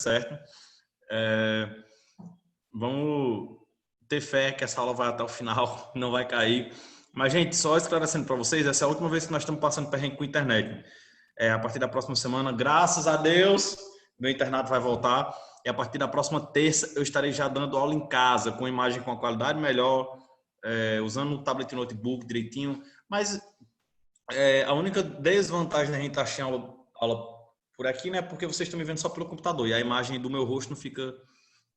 certo. Vamos ter fé que essa aula vai até o final, não vai cair. Mas, gente, só esclarecendo para vocês, essa é a última vez que nós estamos passando perrengue com a internet. A partir da próxima semana, graças a Deus, meu internato vai voltar. E a partir da próxima terça, eu estarei já dando aula em casa, com imagem com a qualidade melhor, usando o tablet e notebook direitinho. Mas a única desvantagem da gente estar achando aula por aqui, né? Porque vocês estão me vendo só pelo computador. E a imagem do meu rosto não fica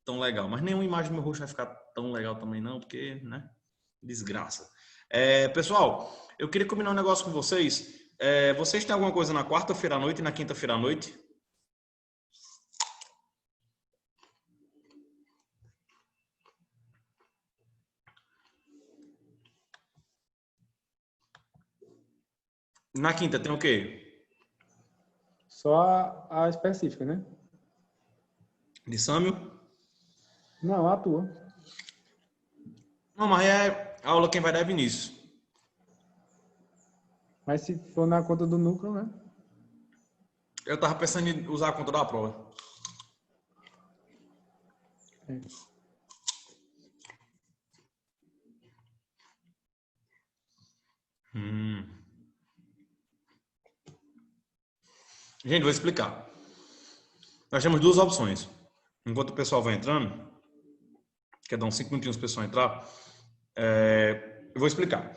tão legal. Mas nenhuma imagem do meu rosto vai ficar tão legal também não, porque, né? Desgraça. Pessoal, eu queria combinar um negócio com vocês. Vocês têm alguma coisa na quarta-feira à noite e na quinta-feira à noite? Na quinta tem o quê? Só a específica, né? De Sâmio? Não, a tua. Não, mas a aula quem vai dar é Vinícius. Mas se for na conta do núcleo, né? Eu tava pensando em usar a conta da prova. Gente, vou explicar. Nós temos duas opções. Enquanto o pessoal vai entrando, quer dar uns 5 minutinhos para o pessoal entrar, eu vou explicar.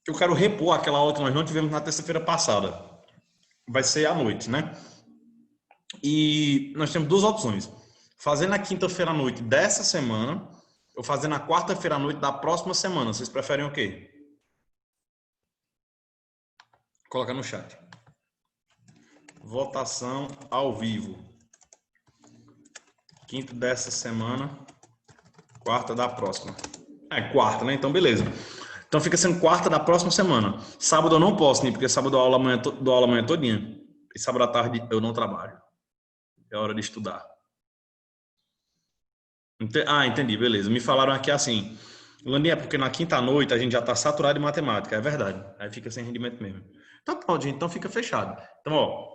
Eu quero repor aquela aula que nós não tivemos na terça-feira passada. Vai ser à noite, né? E nós temos duas opções. Fazer na quinta-feira à noite dessa semana ou fazer na quarta-feira à noite da próxima semana. Vocês preferem o quê? Coloca no chat. Votação ao vivo. Quinta dessa semana, quarta da próxima. Quarta, né? Então, beleza. Então, fica sendo quarta da próxima semana. Sábado eu não posso, né? Porque sábado eu dou aula amanhã todinha. E sábado à tarde eu não trabalho. É hora de estudar. Entendi, beleza. Me falaram aqui assim, Landinha, porque na quinta noite a gente já está saturado de matemática. É verdade. Aí fica sem rendimento mesmo. Então, pronto, gente. Então, fica fechado. Então, ó,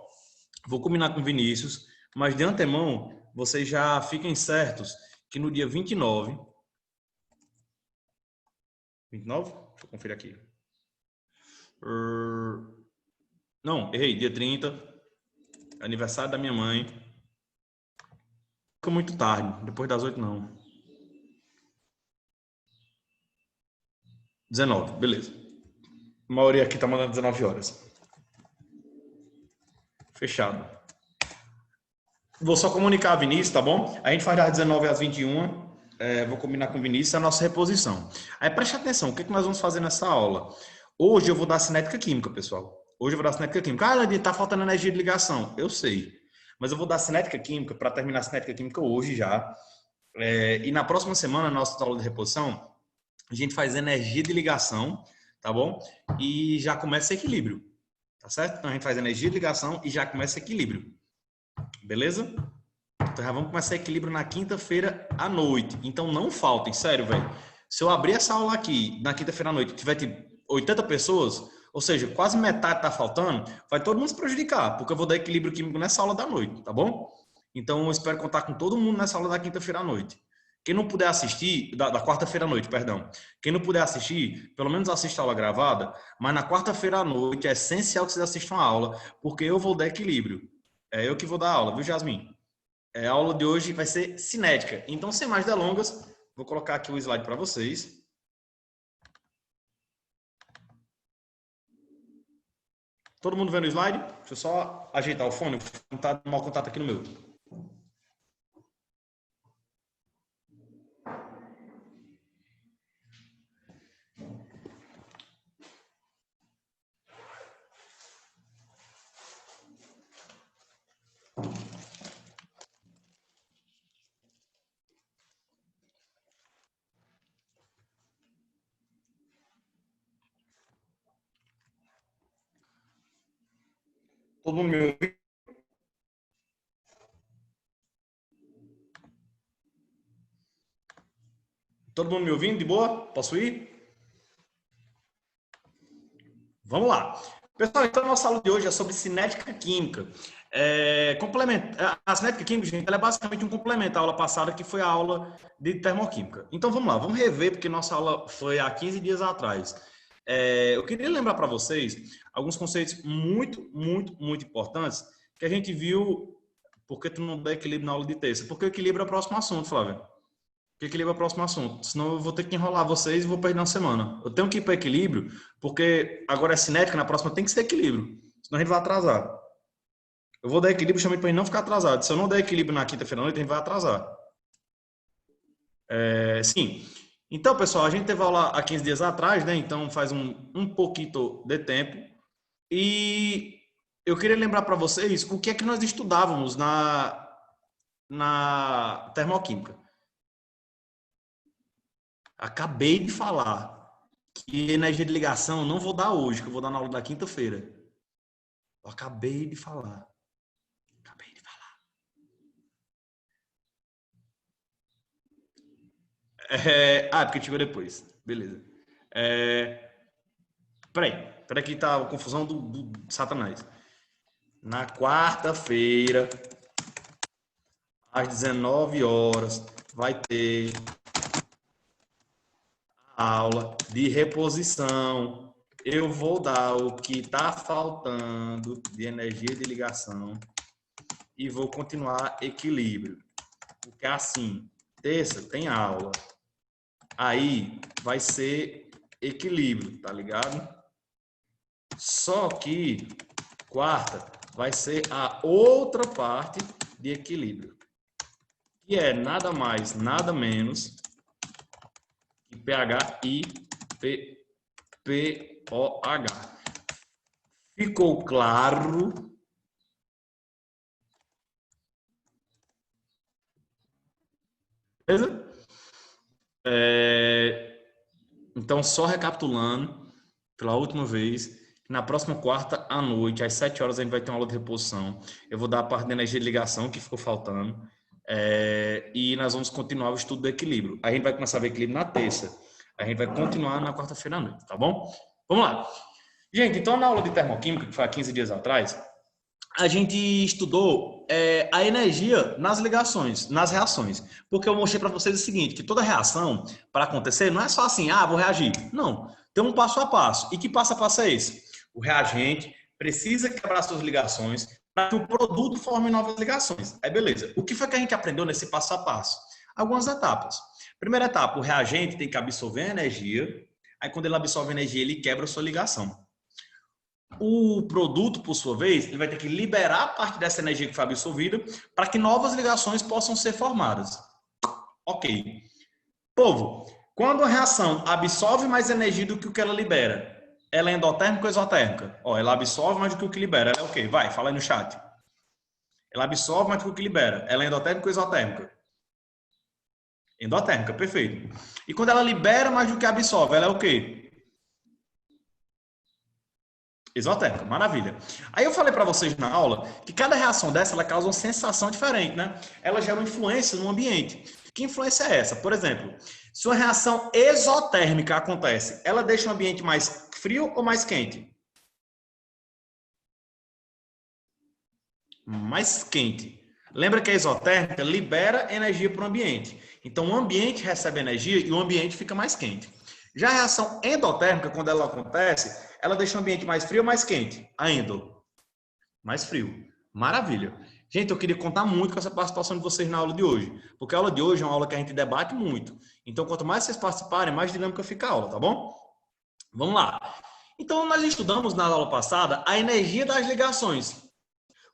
vou combinar com o Vinícius, mas de antemão, vocês já fiquem certos que no dia 29... 29? Deixa eu conferir aqui. Não, errei. Dia 30, aniversário da minha mãe. Fica muito tarde. Depois das 8, não. 19, beleza. A maioria aqui tá mandando 19 horas. Fechado. Vou só comunicar a Vinícius, tá bom? A gente faz das 19 às 21. Vou combinar com o Vinícius a nossa reposição. Aí preste atenção, o que nós vamos fazer nessa aula? Hoje eu vou dar cinética química, pessoal. Hoje eu vou dar cinética química. Tá faltando energia de ligação. Eu sei. Mas eu vou dar cinética química para terminar a cinética química hoje já. E na próxima semana, na nossa aula de reposição, a gente faz energia de ligação, tá bom? E já começa equilíbrio, tá certo? Então a gente faz energia de ligação e já começa equilíbrio. Beleza? Então já vamos começar equilíbrio na quinta-feira à noite. Então não faltem, sério, velho. Se eu abrir essa aula aqui na quinta-feira à noite e tiver tipo 80 pessoas, ou seja, quase metade tá faltando, vai todo mundo se prejudicar, porque eu vou dar equilíbrio químico nessa aula da noite, tá bom? Então eu espero contar com todo mundo nessa aula da quinta-feira à noite. Quem não puder assistir, da quarta-feira à noite, perdão. Quem não puder assistir, pelo menos assista a aula gravada, mas na quarta-feira à noite é essencial que vocês assistam a aula, porque eu vou dar equilíbrio. É eu que vou dar aula, viu, Jasmin? A aula de hoje vai ser cinética. Então, sem mais delongas, vou colocar aqui o slide para vocês. Todo mundo vendo o slide? Deixa eu só ajeitar o fone, não está mau contato aqui no meu. Todo mundo me ouve? Todo mundo me ouvindo? De boa? Posso ir? Vamos lá. Pessoal, então a nossa aula de hoje é sobre cinética química. A cinética química, gente, ela é basicamente um complemento à aula passada, que foi a aula de termoquímica. Então, vamos lá, vamos rever, porque nossa aula foi há 15 dias atrás. Eu queria lembrar para vocês alguns conceitos muito importantes que a gente viu. Por que tu não dá equilíbrio na aula de terça? Porque o equilíbrio é o próximo assunto, Flávio. Porque equilíbrio é o próximo assunto. Senão eu vou ter que enrolar vocês e vou perder uma semana. Eu tenho que ir para equilíbrio, porque agora é cinética, na próxima tem que ser equilíbrio. Senão a gente vai atrasar. Eu vou dar equilíbrio justamente para a gente não ficar atrasado. Se eu não der equilíbrio na quinta-feira à noite, a gente vai atrasar. Sim. Então, pessoal, a gente teve aula há 15 dias atrás, né? Então faz um pouquinho de tempo. E eu queria lembrar para vocês o que é que nós estudávamos na termoquímica. Acabei de falar que energia de ligação eu não vou dar hoje, que eu vou dar na aula da quinta-feira. Eu acabei de falar. Porque chegou depois. Beleza. Peraí que tá a confusão do Satanás. Na quarta-feira, às 19 horas, vai ter a aula de reposição. Eu vou dar o que está faltando de energia de ligação e vou continuar equilíbrio. Porque assim, terça tem aula. Aí vai ser equilíbrio, tá ligado? Só que quarta vai ser a outra parte de equilíbrio, que é nada mais, nada menos que pH e POH. Ficou claro? Beleza? Então, só recapitulando pela última vez, na próxima quarta à noite, às 7 horas, a gente vai ter uma aula de reposição. Eu vou dar a parte da energia de ligação que ficou faltando. E nós vamos continuar o estudo do equilíbrio. A gente vai começar a ver equilíbrio na terça. A gente vai continuar na quarta-feira à noite, tá bom? Vamos lá. Gente, então na aula de termoquímica, que foi há 15 dias atrás, a gente estudou a energia nas ligações, nas reações. Porque eu mostrei para vocês o seguinte, que toda reação, para acontecer, não é só assim, vou reagir. Não, tem um passo a passo. E que passo a passo é esse? O reagente precisa quebrar suas ligações para que o produto forme novas ligações. Aí, beleza. O que foi que a gente aprendeu nesse passo a passo? Algumas etapas. Primeira etapa, o reagente tem que absorver a energia. Aí, quando ele absorve a energia, ele quebra a sua ligação. O produto, por sua vez, ele vai ter que liberar parte dessa energia que foi absorvida para que novas ligações possam ser formadas. Ok. Povo, quando a reação absorve mais energia do que o que ela libera, ela é endotérmica ou exotérmica? Ela absorve mais do que o que libera. Ela é o quê? Vai, fala aí no chat. Ela absorve mais do que o que libera. Ela é endotérmica ou exotérmica? Endotérmica, perfeito. E quando ela libera mais do que absorve, ela é o quê? Exotérmica, maravilha. Aí eu falei para vocês na aula que cada reação dessa ela causa uma sensação diferente, né? Ela gera uma influência no ambiente. Que influência é essa? Por exemplo, se uma reação exotérmica acontece, ela deixa o ambiente mais frio ou mais quente? Mais quente. Lembra que a exotérmica libera energia para o ambiente. Então o ambiente recebe energia e o ambiente fica mais quente. Já a reação endotérmica, quando ela acontece, ela deixa o ambiente mais frio ou mais quente? A endo. Mais frio. Maravilha. Gente, eu queria contar muito com essa participação de vocês na aula de hoje. Porque a aula de hoje é uma aula que a gente debate muito. Então, quanto mais vocês participarem, mais dinâmica fica a aula, tá bom? Vamos lá. Então, nós estudamos na aula passada a energia das ligações.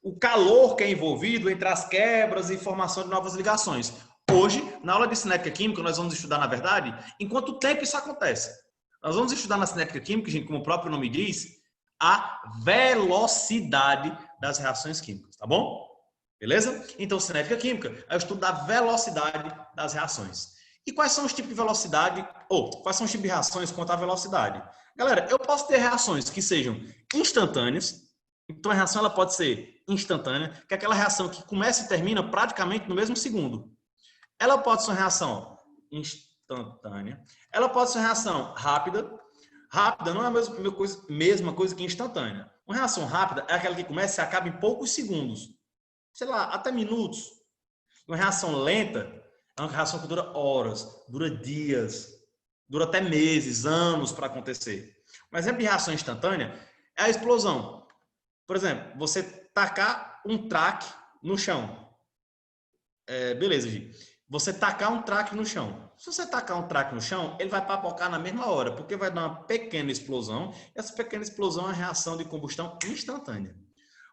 O calor que é envolvido entre as quebras e formação de novas ligações. Hoje, na aula de cinética química, nós vamos estudar, na verdade, em quanto tempo isso acontece. Nós vamos estudar na cinética química, gente, como o próprio nome diz, a velocidade das reações químicas, tá bom? Beleza? Então, cinética química é o estudo da velocidade das reações. E quais são os tipos de velocidade, quais são os tipos de reações quanto à velocidade? Galera, eu posso ter reações que sejam instantâneas. Então, a reação ela pode ser instantânea, que é aquela reação que começa e termina praticamente no mesmo segundo. Ela pode ser uma reação instantânea. Ela pode ser uma reação rápida. Rápida não é a mesma coisa que instantânea. Uma reação rápida é aquela que começa e acaba em poucos segundos. Sei lá, até minutos. Uma reação lenta é uma reação que dura horas, dura dias, dura até meses, anos para acontecer. Um exemplo de reação instantânea é a explosão. Por exemplo, você tacar um traque no chão. Beleza, Gi. Você tacar um traque no chão. Se você tacar um traque no chão, ele vai papocar na mesma hora, porque vai dar uma pequena explosão. E essa pequena explosão é uma reação de combustão instantânea.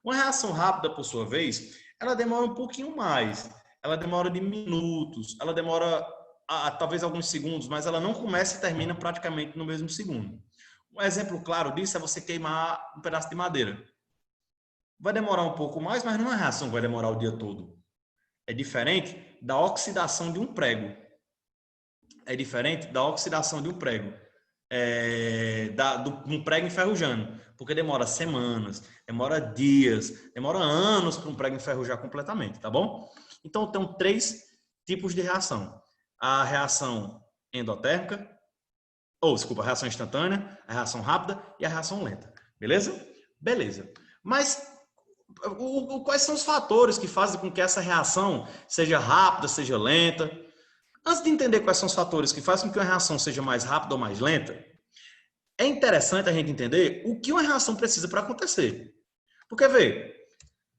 Uma reação rápida, por sua vez, ela demora um pouquinho mais. Ela demora de minutos, ela demora talvez alguns segundos, mas ela não começa e termina praticamente no mesmo segundo. Um exemplo claro disso é você queimar um pedaço de madeira. Vai demorar um pouco mais, mas não é uma reação que vai demorar o dia todo. É diferente da oxidação de um prego. É diferente da oxidação de um prego. De um prego enferrujando. Porque demora semanas, demora dias, demora anos para um prego enferrujar completamente, tá bom? Então, tem 3 tipos de reação. A reação endotérmica, a reação instantânea, a reação rápida e a reação lenta. Beleza? Beleza. Mas quais são os fatores que fazem com que essa reação seja rápida, seja lenta? Antes de entender quais são os fatores que fazem com que uma reação seja mais rápida ou mais lenta, é interessante a gente entender o que uma reação precisa para acontecer. Porque, vê,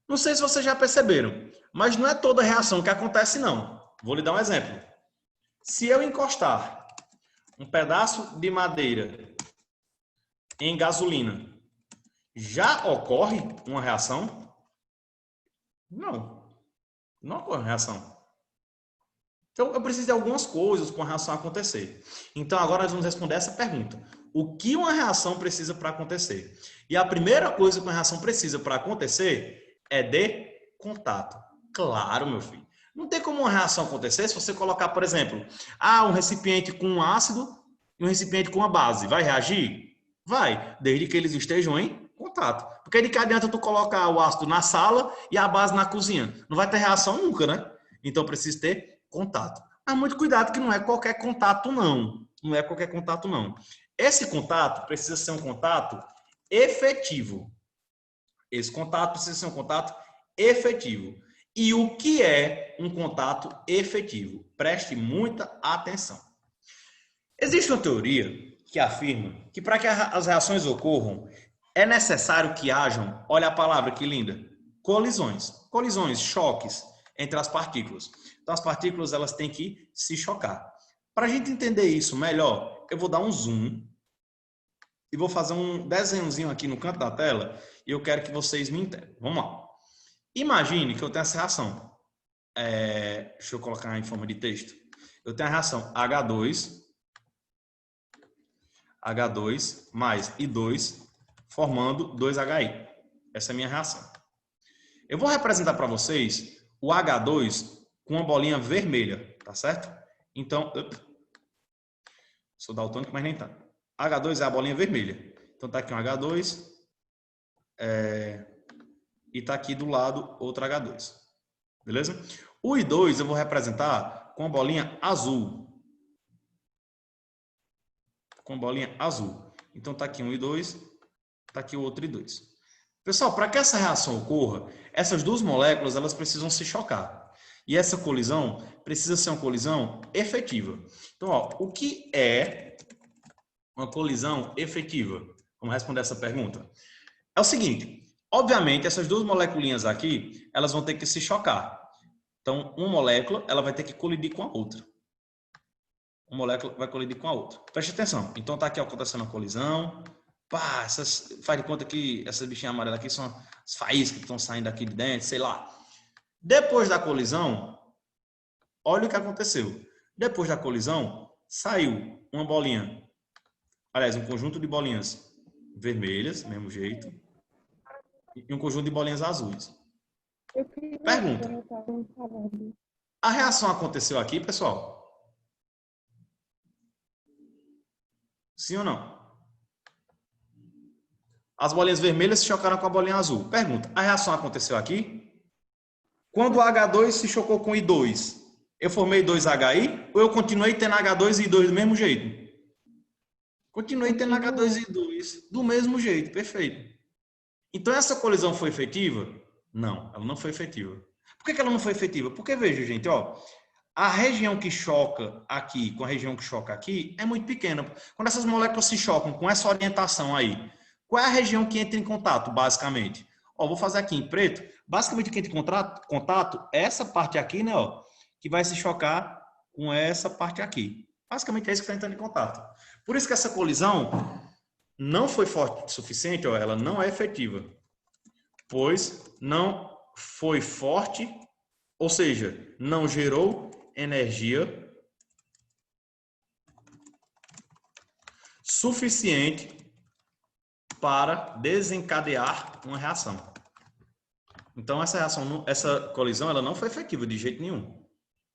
não sei se vocês já perceberam, mas não é toda reação que acontece, não. Vou lhe dar um exemplo. Se eu encostar um pedaço de madeira em gasolina, já ocorre uma reação? Não. Não ocorre uma reação. Então, eu preciso de algumas coisas para uma reação acontecer. Então, agora nós vamos responder essa pergunta. O que uma reação precisa para acontecer? E a primeira coisa que uma reação precisa para acontecer é de contato. Claro, meu filho. Não tem como uma reação acontecer se você colocar, por exemplo, um recipiente com um ácido e um recipiente com uma base. Vai reagir? Vai, desde que eles estejam em contato. Porque de que adianta tu colocar o ácido na sala e a base na cozinha? Não vai ter reação nunca, né? Então, precisa ter contato. Mas muito cuidado que não é qualquer contato, não. Não é qualquer contato, não. Esse contato precisa ser um contato efetivo. Esse contato precisa ser um contato efetivo. E o que é um contato efetivo? Preste muita atenção. Existe uma teoria que afirma que para que as reações ocorram, é necessário que hajam, olha a palavra que linda, colisões. Colisões, choques entre as partículas. Então, as partículas elas têm que se chocar. Para a gente entender isso melhor, eu vou dar um zoom e vou fazer um desenhozinho aqui no canto da tela e eu quero que vocês me entendam. Vamos lá. Imagine que eu tenho essa reação. Deixa eu colocar em forma de texto. Eu tenho a reação H2 mais I2 formando 2HI. Essa é a minha reação. Eu vou representar para vocês o H2 com uma bolinha vermelha, tá certo? Então, sou daltônico, mas nem tanto. H2 é a bolinha vermelha. Então, tá aqui um H2 e tá aqui do lado outro H2. Beleza? O I2 eu vou representar com a bolinha azul. Com a bolinha azul. Então, tá aqui um I2, tá aqui o outro I2. Pessoal, para que essa reação ocorra, essas duas moléculas elas precisam se chocar. E essa colisão precisa ser uma colisão efetiva. Então, o que é uma colisão efetiva? Vamos responder essa pergunta. É o seguinte, obviamente, essas duas moleculinhas aqui, elas vão ter que se chocar. Então, uma molécula, ela vai ter que colidir com a outra. Uma molécula vai colidir com a outra. Preste atenção. Então, tá aqui acontecendo a colisão. Faz de conta que essas bichinhas amarelas aqui são as faíscas que estão saindo aqui de dentro, sei lá. Depois da colisão, olha o que aconteceu. Depois da colisão, saiu uma bolinha, aliás, um conjunto de bolinhas vermelhas, mesmo jeito, e um conjunto de bolinhas azuis. Pergunta. A reação aconteceu aqui, pessoal? Sim ou não? As bolinhas vermelhas se chocaram com a bolinha azul. Pergunta, a reação aconteceu aqui? Quando o H2 se chocou com o I2, eu formei 2HI ou eu continuei tendo H2 e I2 do mesmo jeito? Continuei tendo H2 do mesmo jeito, perfeito. Então essa colisão foi efetiva? Não, ela não foi efetiva. Por que ela não foi efetiva? Porque, veja, gente, ó, a região que choca aqui com a região que choca aqui é muito pequena. Quando essas moléculas se chocam com essa orientação aí, qual é a região que entra em contato, basicamente? Ó, vou fazer aqui em preto. Basicamente, o que entra em contato é essa parte aqui, né, ó, que vai se chocar com essa parte aqui. Basicamente, é isso que está entrando em contato. Por isso que essa colisão não foi forte o suficiente, ó, ela não é efetiva, pois não foi forte, ou seja, não gerou energia suficiente para desencadear uma reação. Então essa colisão, ela não foi efetiva de jeito nenhum,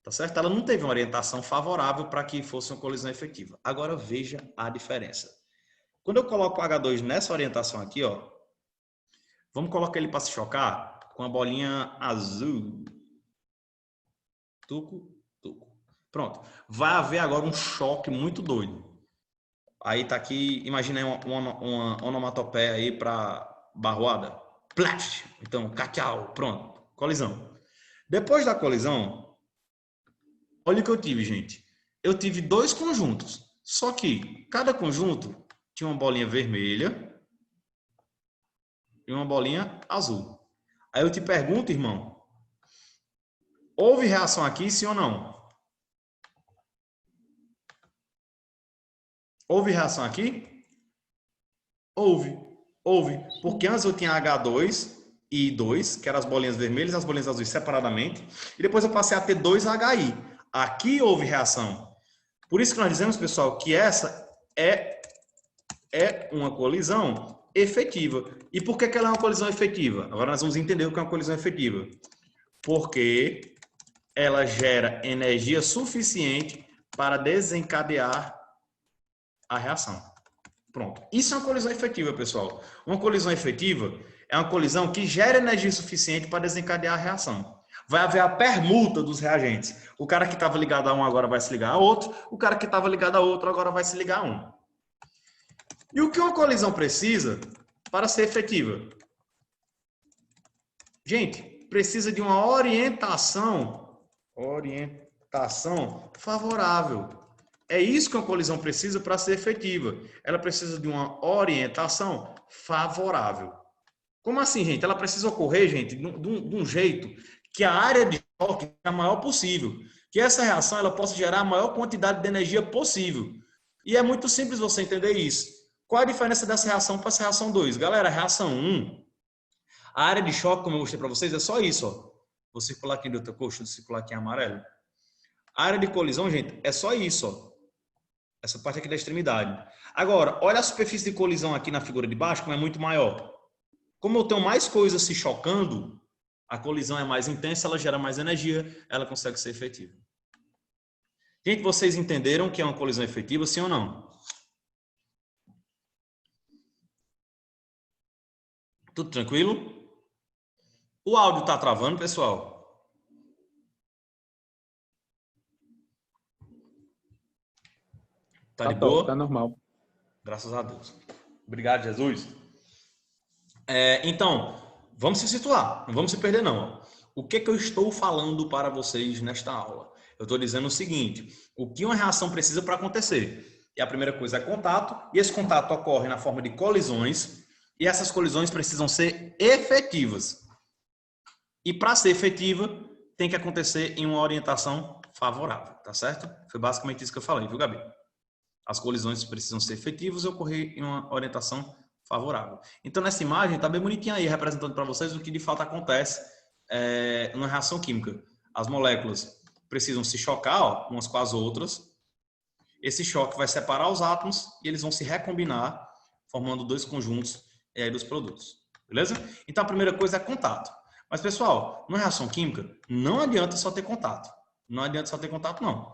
tá certo? Ela não teve uma orientação favorável para que fosse uma colisão efetiva. Agora veja a diferença. Quando eu coloco o H2 nessa orientação aqui, ó, vamos colocar ele para se chocar com a bolinha azul. Tuco, tuco. Pronto. Vai haver agora um choque muito doido. Aí tá aqui, imagina uma onomatopeia aí para barroada. Plash. Então, cacau, pronto. Colisão. Depois da colisão, olha o que eu tive, gente. Eu tive dois conjuntos. Só que cada conjunto tinha uma bolinha vermelha e uma bolinha azul. Aí eu te pergunto, irmão, houve reação aqui, sim ou não? Houve reação aqui? Houve. Houve. Porque antes eu tinha H2 e I2, que eram as bolinhas vermelhas e as bolinhas azuis separadamente. E depois eu passei a ter 2HI. Aqui houve reação. Por isso que nós dizemos, pessoal, que essa é uma colisão efetiva. E por que ela é uma colisão efetiva? Agora nós vamos entender o que é uma colisão efetiva. Porque ela gera energia suficiente para desencadear a reação. Pronto. Isso é uma colisão efetiva, pessoal. Uma colisão efetiva é uma colisão que gera energia suficiente para desencadear a reação. Vai haver a permuta dos reagentes. O cara que estava ligado a um agora vai se ligar a outro, o cara que estava ligado a outro agora vai se ligar a um. E o que uma colisão precisa para ser efetiva? Gente, precisa de uma orientação favorável. É isso que uma colisão precisa para ser efetiva. Ela precisa de uma orientação favorável. Como assim, gente? Ela precisa ocorrer, gente, de um jeito que a área de choque seja a maior possível. Que essa reação ela possa gerar a maior quantidade de energia possível. E é muito simples você entender isso. Qual a diferença dessa reação para essa reação 2? Galera, a reação 1, a área de choque, como eu mostrei para vocês, é só isso. Ó. Vou circular aqui de outra cor, deixa eu circular aqui em amarelo. A área de colisão, gente, é só isso. Ó. Essa parte aqui da extremidade. Agora, olha a superfície de colisão aqui na figura de baixo, como é muito maior. Como eu tenho mais coisas se chocando, a colisão é mais intensa, ela gera mais energia, ela consegue ser efetiva. Gente, vocês entenderam que é uma colisão efetiva, sim ou não? Tudo tranquilo? O áudio está travando, pessoal? Tá de boa? Tá normal. Graças a Deus. Obrigado, Jesus. Então, vamos se situar, não vamos se perder não. O que eu estou falando para vocês nesta aula? Eu estou dizendo o seguinte, o que uma reação precisa para acontecer? E a primeira coisa é contato, e esse contato ocorre na forma de colisões, e essas colisões precisam ser efetivas. E para ser efetiva, tem que acontecer em uma orientação favorável, tá certo? Foi basicamente isso que eu falei, viu, Gabi? As colisões precisam ser efetivas e ocorrer em uma orientação favorável. Então, nessa imagem, está bem bonitinha aí, representando para vocês o que de fato acontece numa reação química. As moléculas precisam se chocar umas com as outras. Esse choque vai separar os átomos e eles vão se recombinar, formando dois conjuntos dos produtos. Beleza? Então, a primeira coisa é contato. Mas, pessoal, numa reação química, não adianta só ter contato. Não adianta só ter contato, não.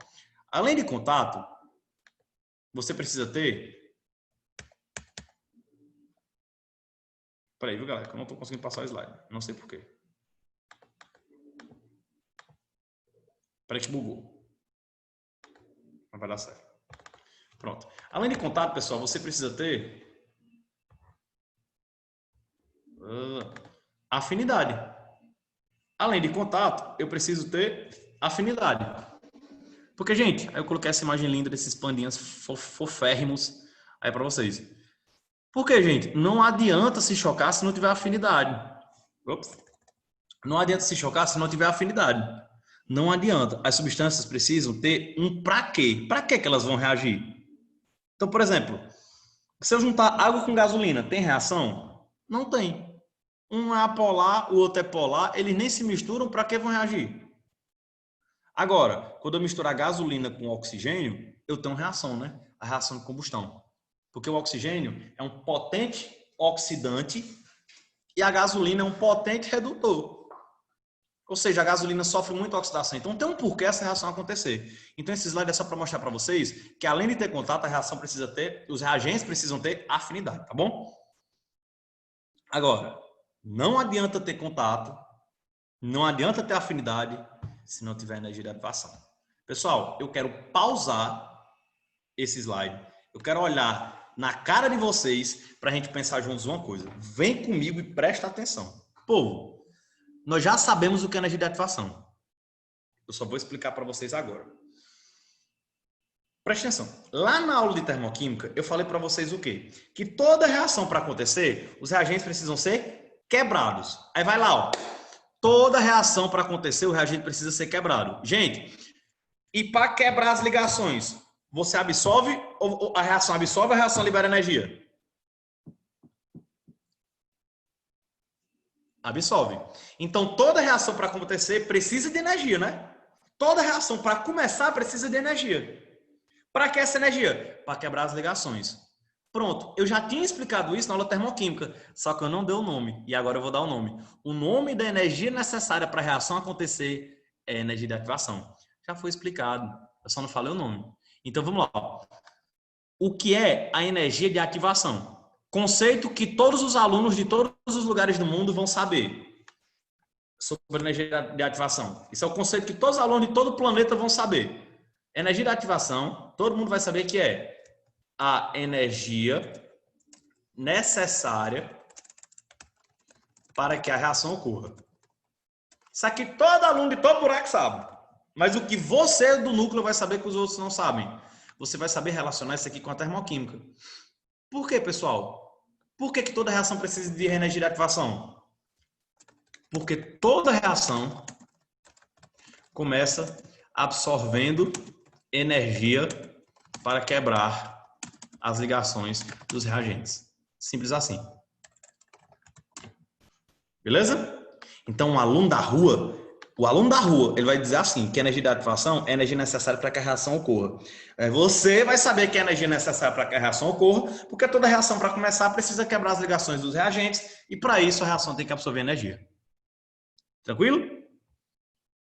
Além de contato, você precisa ter... Peraí, viu, galera? Que eu não estou conseguindo passar o slide. Não sei porquê. Peraí que bugou. Mas vai dar certo. Pronto. Além de contato, pessoal, você precisa ter afinidade. Além de contato, eu preciso ter afinidade. Porque, gente, aí eu coloquei essa imagem linda desses pandinhas foférrimos aí para vocês. Porque, gente, não adianta se chocar se não tiver afinidade. Ops. Não adianta se chocar se não tiver afinidade. Não adianta. As substâncias precisam ter um para quê. Para que elas vão reagir? Então, por exemplo, se eu juntar água com gasolina, tem reação? Não tem. Um é apolar, o outro é polar, eles nem se misturam, para que vão reagir? Agora, quando eu misturar gasolina com oxigênio, eu tenho reação, né? A reação de combustão. Porque o oxigênio é um potente oxidante e a gasolina é um potente redutor. Ou seja, a gasolina sofre muita oxidação. Então, tem um porquê essa reação acontecer. Então, esse slide é só para mostrar para vocês que, além de ter contato, a reação precisa ter, os reagentes precisam ter afinidade, tá bom? Agora, não adianta ter contato, não adianta ter afinidade, se não tiver energia de ativação. Pessoal, eu quero pausar esse slide. Eu quero olhar na cara de vocês para a gente pensar juntos uma coisa. Vem comigo e presta atenção. Povo, nós já sabemos o que é energia de ativação. Eu só vou explicar para vocês agora. Presta atenção. Lá na aula de termoquímica, eu falei para vocês o quê? Que toda reação para acontecer, os reagentes precisam ser quebrados. Aí vai lá, ó. Toda reação para acontecer, o reagente precisa ser quebrado. Gente, e para quebrar as ligações, você absorve ou a reação absorve ou a reação libera energia? Absorve. Então, toda reação para acontecer precisa de energia, né? Toda reação para começar precisa de energia. Para que essa energia? Para quebrar as ligações. Pronto, eu já tinha explicado isso na aula termoquímica, só que eu não dei o nome, e agora eu vou dar o nome. O nome da energia necessária para a reação acontecer é energia de ativação. Já foi explicado, eu só não falei o nome. Então vamos lá. O que é a energia de ativação? Conceito que todos os alunos de todos os lugares do mundo vão saber sobre energia de ativação. Isso é o conceito que todos os alunos de todo o planeta vão saber. Energia de ativação, todo mundo vai saber que é a energia necessária para que a reação ocorra. Isso aqui todo aluno de todo buraco sabe. Mas o que você do núcleo vai saber que os outros não sabem? Você vai saber relacionar isso aqui com a termoquímica. Por quê, pessoal? Por que toda reação precisa de energia de ativação? Porque toda reação começa absorvendo energia para quebrar as ligações dos reagentes. Simples assim. Beleza? Então, o aluno da rua, ele vai dizer assim, que a energia de ativação é a energia necessária para que a reação ocorra. Você vai saber que é a energia necessária para que a reação ocorra, porque toda reação, para começar, precisa quebrar as ligações dos reagentes, e para isso a reação tem que absorver energia. Tranquilo?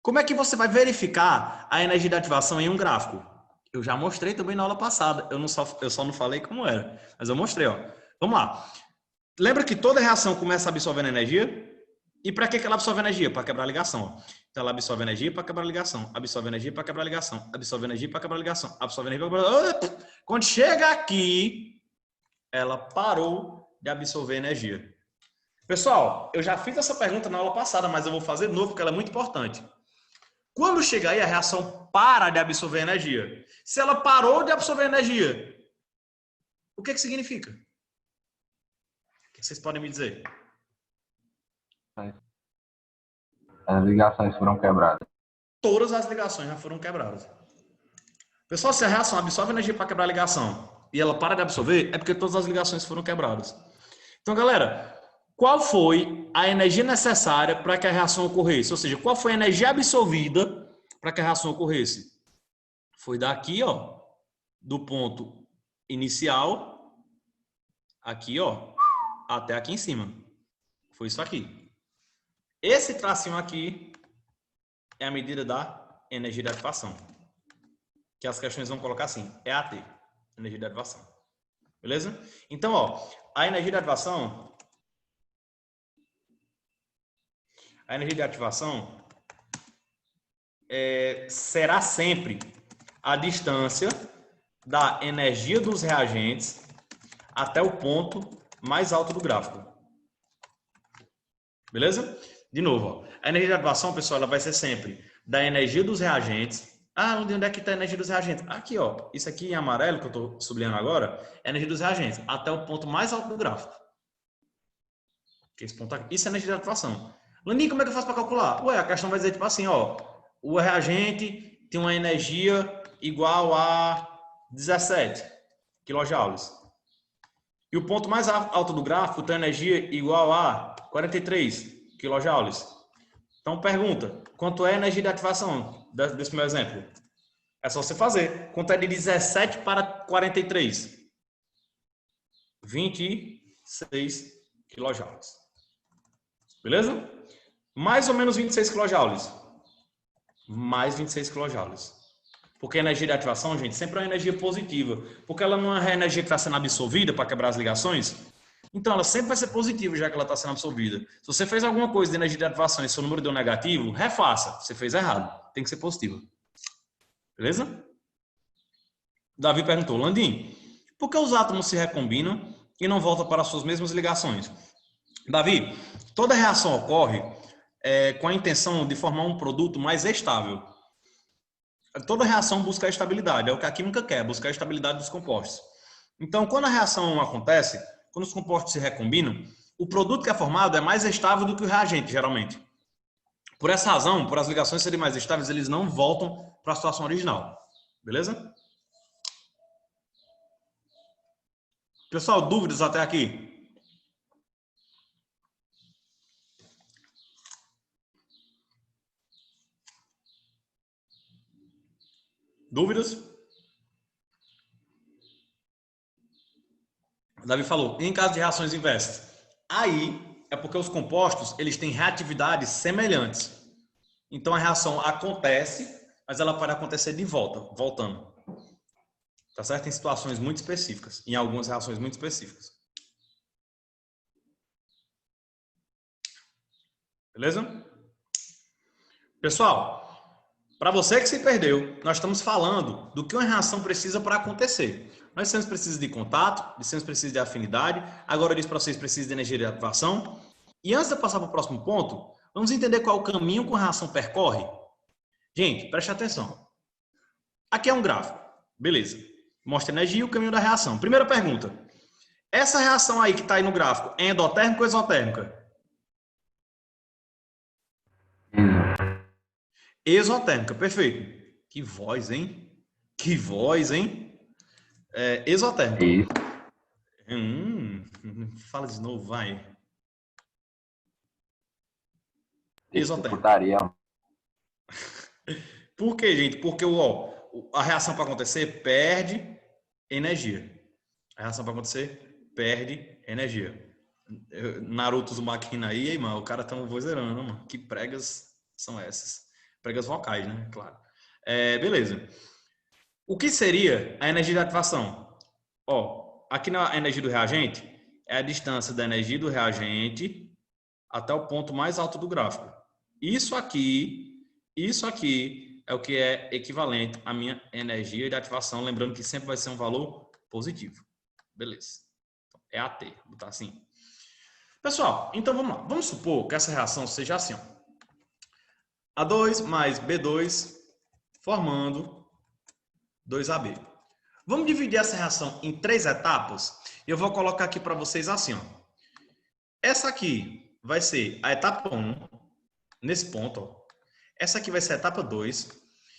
Como é que você vai verificar a energia de ativação em um gráfico? Eu já mostrei também na aula passada. Eu só não falei como era, mas eu mostrei, ó. Vamos lá. Lembra que toda reação começa absorvendo energia? E para que ela absorve energia? Para quebrar a ligação. Ó. Então ela absorve energia para quebrar a ligação, absorve energia para quebrar a ligação, absorve energia para quebrar a ligação, absorve energia para quebrar a ligação. Quando chega aqui, ela parou de absorver energia. Pessoal, eu já fiz essa pergunta na aula passada, mas eu vou fazer de novo porque ela é muito importante. Quando chega aí, a reação para de absorver energia. Se ela parou de absorver energia, o que significa? O que vocês podem me dizer? As ligações foram quebradas. Todas as ligações já foram quebradas. Pessoal, se a reação absorve energia para quebrar a ligação e ela para de absorver, é porque todas as ligações foram quebradas. Então, galera, qual foi a energia necessária para que a reação ocorresse? Ou seja, qual foi a energia absorvida para que a reação ocorresse? Foi daqui, ó, do ponto inicial, aqui, ó, até aqui em cima. Foi isso aqui. Esse tracinho aqui é a medida da energia de ativação. Que as questões vão colocar assim, EAT, energia de ativação. Beleza? Então, ó, a energia de ativação será sempre a distância da energia dos reagentes até o ponto mais alto do gráfico. Beleza? De novo, ó. A energia de ativação, pessoal, ela vai ser sempre da energia dos reagentes. Ah, onde é que está a energia dos reagentes? Aqui, ó. Isso aqui em amarelo, que eu estou sublinhando agora, é a energia dos reagentes, até o ponto mais alto do gráfico. Esse ponto aqui. Isso é energia de ativação. Laninho, como é que eu faço para calcular? Ué, a questão vai dizer, tipo assim, ó. O reagente tem uma energia igual a 17 kJ. E o ponto mais alto do gráfico tem energia igual a 43 kJ. Então, pergunta, quanto é a energia de ativação desse meu exemplo? É só você fazer. Quanto é de 17 para 43? 26 kJ. Beleza? Mais ou menos 26 kJ. Mais 26 kJ. Porque a energia de ativação, gente, sempre é uma energia positiva. Porque ela não é a energia que está sendo absorvida para quebrar as ligações. Então, ela sempre vai ser positiva, já que ela está sendo absorvida. Se você fez alguma coisa de energia de ativação e seu número deu negativo, refaça. Você fez errado. Tem que ser positiva. Beleza? Davi perguntou, Landim, por que os átomos se recombinam e não voltam para suas mesmas ligações? Davi, toda reação ocorre com a intenção de formar um produto mais estável. Toda reação busca a estabilidade, é o que a química quer, buscar a estabilidade dos compostos. Então, quando a reação acontece, quando os compostos se recombinam, o produto que é formado é mais estável do que o reagente, geralmente. Por essa razão, por as ligações serem mais estáveis, eles não voltam para a situação original. Beleza? Pessoal, dúvidas até aqui? Dúvidas? O Davi falou, em caso de reações inversas. Aí é porque os compostos eles têm reatividades semelhantes. Então a reação acontece, mas ela pode acontecer de volta, voltando. Tá certo? Em situações muito específicas, em algumas reações muito específicas. Beleza? Pessoal, para você que se perdeu, nós estamos falando do que uma reação precisa para acontecer. Nós dissemos que precisa de contato, dissemos que precisa de afinidade, agora eu disse para vocês que precisa de energia de ativação. E antes de eu passar para o próximo ponto, vamos entender qual é o caminho que a reação percorre? Gente, preste atenção. Aqui é um gráfico. Beleza. Mostra a energia e o caminho da reação. Primeira pergunta. Essa reação aí que está aí no gráfico é endotérmica ou exotérmica? Exotérmica, perfeito. Que voz, hein? Que voz, hein? Exotérmica. Fala de novo, vai. Exotérmica. Por quê, gente? Porque a reação para acontecer perde energia. A reação para acontecer perde energia. Naruto Uzumaki aí, mano, o cara tá um vozeirando, mano. Que pregas são essas? Pregas vocais, né? Claro. Beleza. O que seria a energia de ativação? Aqui na energia do reagente, é a distância da energia do reagente até o ponto mais alto do gráfico. Isso aqui é o que é equivalente à minha energia de ativação, lembrando que sempre vai ser um valor positivo. Beleza. É AT, vou botar assim. Pessoal, então vamos lá. Vamos supor que essa reação seja assim, ó. A2 mais B2 formando 2AB. Vamos dividir essa reação em 3 etapas. Eu vou colocar aqui para vocês assim, ó. Essa aqui vai ser a etapa 1, nesse ponto, ó. Essa aqui vai ser a etapa 2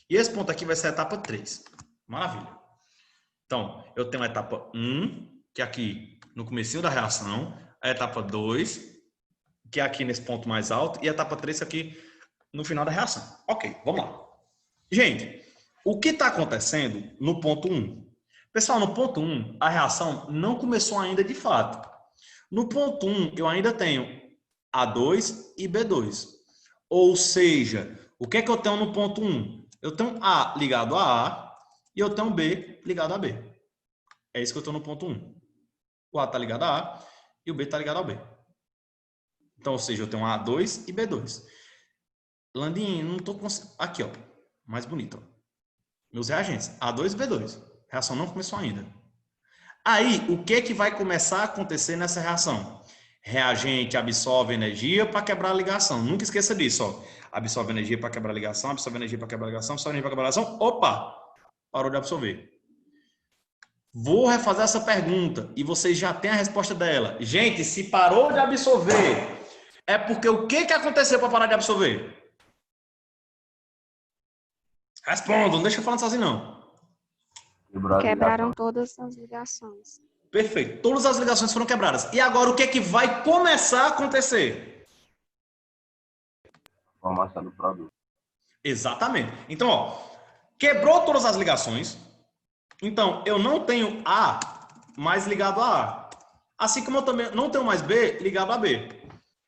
e esse ponto aqui vai ser a etapa 3. Maravilha. Então, eu tenho a etapa 1, que é aqui no comecinho da reação, a etapa 2, que é aqui nesse ponto mais alto, e a etapa 3 aqui no final da reação. Ok, vamos lá. Gente, o que está acontecendo no ponto 1? Pessoal, no ponto 1, a reação não começou ainda de fato. No ponto 1, eu ainda tenho A2 e B2. Ou seja, o que é que eu tenho no ponto 1? Eu tenho A ligado a A e eu tenho B ligado a B. É isso que eu tenho no ponto 1. O A está ligado a A e o B está ligado ao B. Então, ou seja, eu tenho A2 e B2. Landim, não estou conseguindo... Aqui, ó. Mais bonito. Ó. Meus reagentes. A2 e B2. A reação não começou ainda. Aí, o que vai começar a acontecer nessa reação? Reagente absorve energia para quebrar a ligação. Nunca esqueça disso, ó. Absorve energia para quebrar a ligação, absorve energia para quebrar a ligação, absorve energia para quebrar a ligação. Opa! Parou de absorver. Vou refazer essa pergunta e vocês já têm a resposta dela. Gente, se parou de absorver, é porque o que aconteceu para parar de absorver? Respondam, não deixa eu falar sozinho, não. Quebraram todas as ligações. Perfeito. Todas as ligações foram quebradas. E agora o que vai começar a acontecer? Formação do produto. Exatamente. Então, ó, quebrou todas as ligações. Então, eu não tenho A mais ligado a A. Assim como eu também não tenho mais B ligado a B.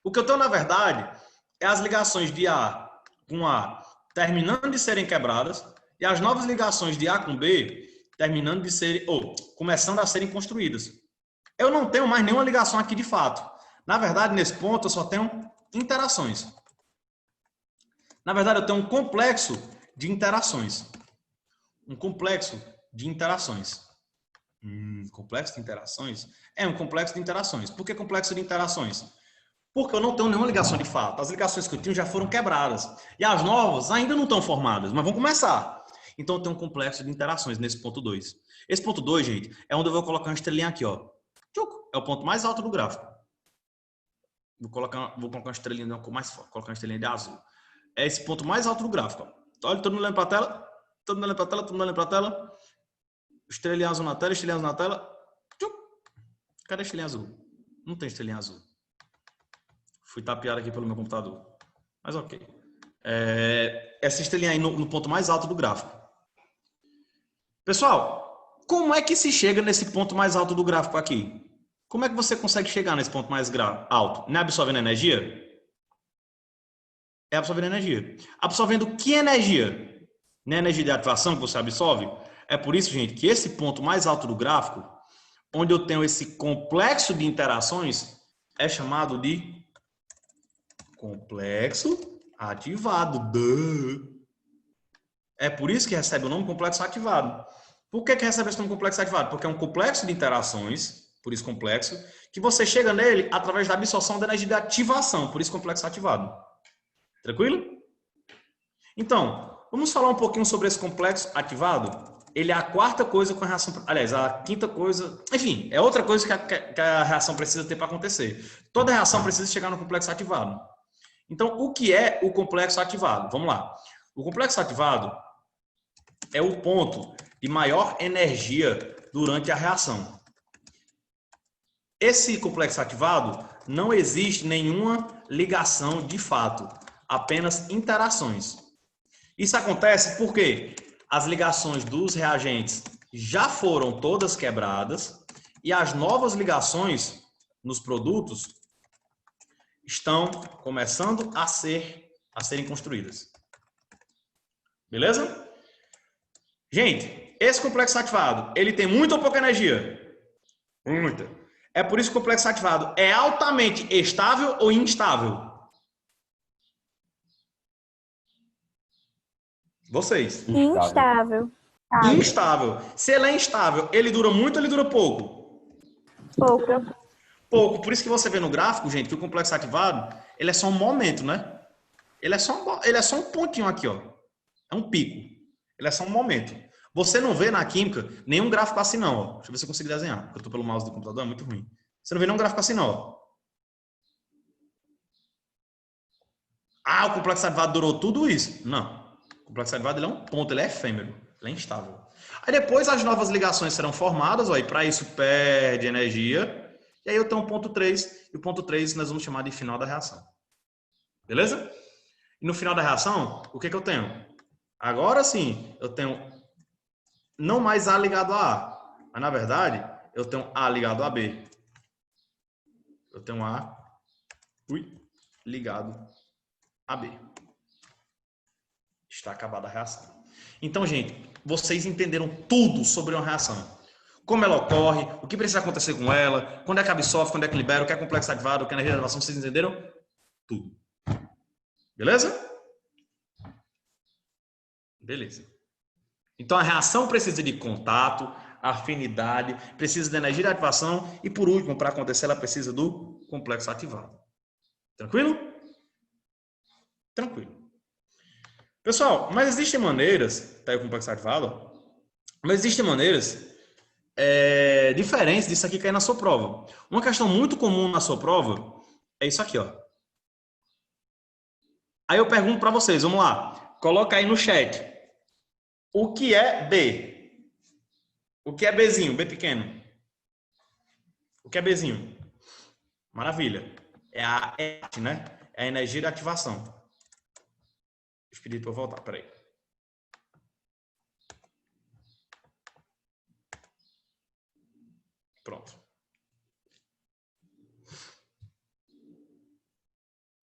O que eu tenho, na verdade, é as ligações de A com A terminando de serem quebradas e as novas ligações de A com B terminando de serem, ou começando a serem construídas. Eu não tenho mais nenhuma ligação aqui de fato. Na verdade, nesse ponto, eu só tenho interações. Na verdade, eu tenho um complexo de interações. Um complexo de interações. Complexo de interações? É um complexo de interações. Por que complexo de interações? Porque eu não tenho nenhuma ligação de fato. As ligações que eu tinha já foram quebradas. E as novas ainda não estão formadas, mas vão começar. Então, eu tenho um complexo de interações nesse ponto 2. Esse ponto 2, gente, é onde eu vou colocar uma estrelinha aqui, ó. É o ponto mais alto do gráfico. Vou colocar uma estrelinha mais forte, colocar uma estrelinha de azul. É esse ponto mais alto do gráfico. Ó. Olha, todo mundo olhando para a tela. Todo mundo olhando para a tela, todo mundo olhando para a tela. Estrelinha azul na tela, estrelinha azul na tela. Cadê a estrelinha azul? Não tem estrelinha azul. Fui tapeado aqui pelo meu computador. Mas ok. Essa estrelinha aí no ponto mais alto do gráfico. Pessoal, como é que se chega nesse ponto mais alto do gráfico aqui? Como é que você consegue chegar nesse ponto mais alto? Não é absorvendo energia? É absorvendo energia. Absorvendo que energia? Não é energia de ativação que você absorve? É por isso, gente, que esse ponto mais alto do gráfico, onde eu tenho esse complexo de interações, é chamado de complexo ativado. É por isso que recebe o nome complexo ativado. Por que recebe esse nome complexo ativado? Porque é um complexo de interações, por isso complexo, que você chega nele através da absorção da energia de ativação, por isso complexo ativado. Tranquilo? Então, vamos falar um pouquinho sobre esse complexo ativado. Ele é a quarta coisa com a reação... Aliás, a quinta coisa... Enfim, é outra coisa que a reação precisa ter para acontecer. Toda reação precisa chegar no complexo ativado. Então, o que é o complexo ativado? Vamos lá. O complexo ativado é o ponto de maior energia durante a reação. Esse complexo ativado não existe nenhuma ligação de fato, apenas interações. Isso acontece porque as ligações dos reagentes já foram todas quebradas e as novas ligações nos produtos estão começando a serem construídas. Beleza? Gente, esse complexo ativado, ele tem muita ou pouca energia? Muita. É por isso que o complexo ativado é altamente estável ou instável? Vocês. Instável. Instável. Se ele é instável, ele dura muito ou ele dura pouco? Pouco. Pouco. Por isso que você vê no gráfico, gente, que o complexo ativado, ele é só um momento, né? Ele é só um pontinho aqui, ó. É um pico. Ele é só um momento. Você não vê na química nenhum gráfico assim, não. Ó. Deixa eu ver se eu consigo desenhar. Porque eu estou pelo mouse do computador, é muito ruim. Você não vê nenhum gráfico assim, não. Ó. Ah, o complexo ativado durou tudo isso? Não. O complexo ativado ele é um ponto, ele é efêmero, ele é instável. Aí depois as novas ligações serão formadas, ó, e para isso perde energia. E aí eu tenho um ponto 3, e o ponto 3 nós vamos chamar de final da reação. Beleza? E no final da reação, o que eu tenho? Agora sim, eu tenho não mais A ligado a A, mas na verdade eu tenho A ligado a B. Eu tenho A ligado a B. Está acabada a reação. Então, gente, vocês entenderam tudo sobre uma reação. Como ela ocorre, o que precisa acontecer com ela, quando é que absorve, quando é que libera, o que é complexo ativado, o que é energia de ativação, vocês entenderam? Tudo. Beleza? Beleza. Então, a reação precisa de contato, afinidade, precisa de energia de ativação e, por último, para acontecer, ela precisa do complexo ativado. Tranquilo? Tranquilo. Pessoal, mas existem maneiras, tá aí o complexo ativado, ó, mas existem maneiras diferentes disso aqui cair na sua prova. Uma questão muito comum na sua prova é isso aqui, ó. Aí eu pergunto para vocês, vamos lá, coloca aí no chat. O que é B? O que é Bzinho? B pequeno. O que é Bzinho? Maravilha. É a EAT, né? É a energia de ativação. Deixa eu pedir para eu voltar, peraí. Pronto.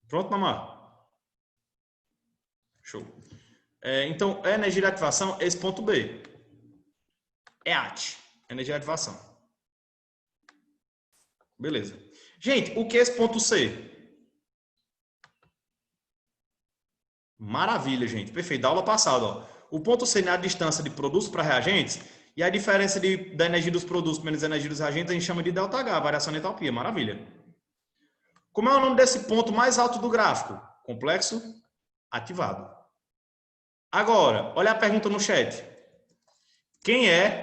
Pronto, Mamá? Show. Então, a energia de ativação é esse ponto B. EAT, energia de ativação. Beleza. Gente, o que é esse ponto C? Maravilha, gente. Perfeito. Da aula passada, ó. O ponto C é a distância de produtos para reagentes e a diferença da energia dos produtos menos a energia dos reagentes a gente chama de ΔH, variação de entalpia. Maravilha. Como é o nome desse ponto mais alto do gráfico? Complexo ativado. Agora, olha a pergunta no chat. Quem é?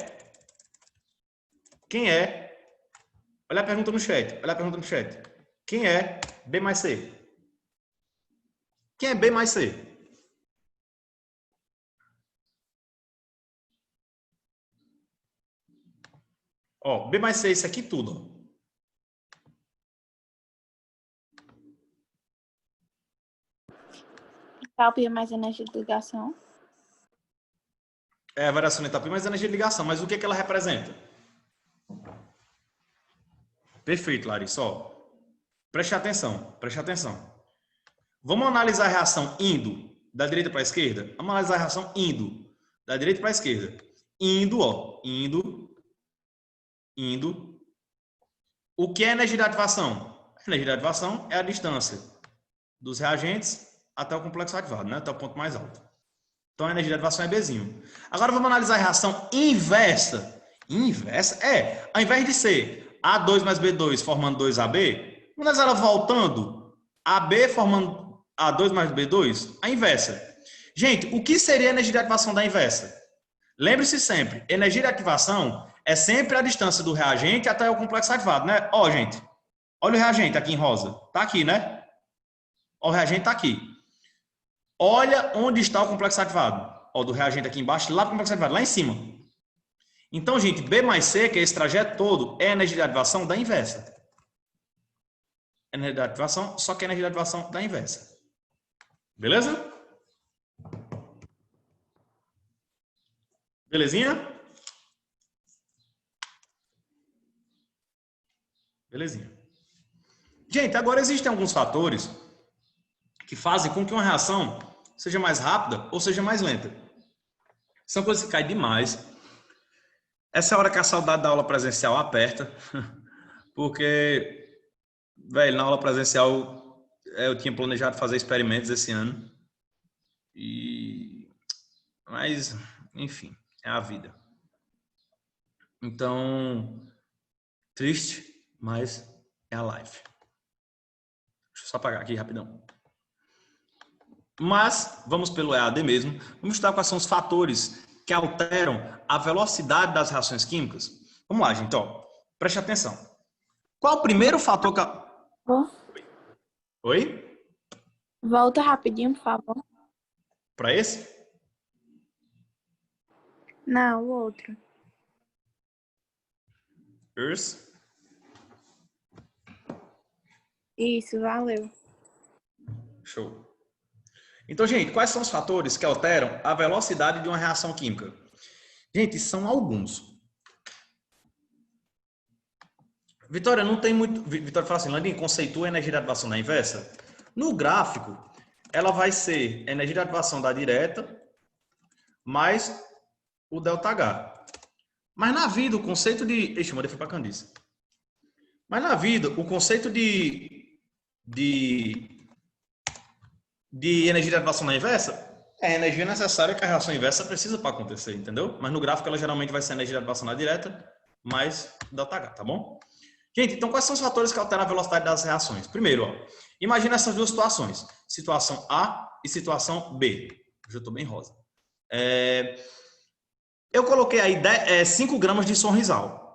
Olha a pergunta no chat. Quem é B mais C? Quem é B mais C? Ó, B mais C é isso aqui tudo. Entalpia mais energia de ligação. É a variação de entalpia mais energia de ligação. Mas o que ela representa? Perfeito, Larissa. Ó, preste atenção. Vamos analisar a reação indo da direita para a esquerda? Vamos analisar a reação indo da direita para a esquerda. Indo, ó. Indo. O que é energia de ativação? A energia de ativação é a distância dos reagentes até o complexo ativado, né? Até o ponto mais alto. Então, a energia de ativação é Bzinho. Agora, vamos analisar a reação inversa. Inversa? Ao invés de ser A2 mais B2 formando 2AB, vamos analisar ela voltando. AB formando A2 mais B2, a inversa. Gente, o que seria a energia de ativação da inversa? Lembre-se sempre, energia de ativação é sempre a distância do reagente até o complexo ativado, né? Ó, gente, olha o reagente aqui em rosa. Tá aqui, né? Ó, o reagente tá aqui. Olha onde está o complexo ativado. Ó, do reagente aqui embaixo, lá para o complexo ativado, lá em cima. Então, gente, B mais C, que é esse trajeto todo, é a energia de ativação da inversa. Energia de ativação, só que é a energia de ativação da inversa. Beleza? Belezinha? Belezinha. Gente, agora existem alguns fatores que fazem com que uma reação seja mais rápida ou seja mais lenta. São coisas que caem demais. Essa é a hora que a saudade da aula presencial aperta, porque, velho, na aula presencial eu tinha planejado fazer experimentos esse ano, mas, enfim, é a vida. Então, triste, mas é a live. Deixa eu só apagar aqui rapidão. Mas, vamos pelo EAD mesmo, vamos estudar quais são os fatores que alteram a velocidade das reações químicas. Vamos lá, gente, ó. Preste atenção. Qual o primeiro fator que... Oi? Volta rapidinho, por favor. Para esse? Não, o outro. Esse? Isso, valeu. Show. Então, gente, quais são os fatores que alteram a velocidade de uma reação química? Gente, são alguns. Vitória, não tem muito... Vitória fala assim, Landim, conceitua a energia de ativação da inversa? No gráfico, ela vai ser a energia de ativação da direta mais o ΔH. Mas na vida, o conceito de... Ixi, mandei foi para Candice. Mas na vida, o conceito de energia de ativação na inversa É a energia necessária que a reação inversa precisa para acontecer, entendeu? Mas no gráfico ela geralmente vai ser a energia relacionada direta mais ΔH, tá bom? Gente, então quais são os fatores que alteram a velocidade das reações? Primeiro, ó, imagina essas duas situações. Situação A e situação B. Hoje eu estou bem rosa. Eu coloquei aí 5 gramas de sorrisal.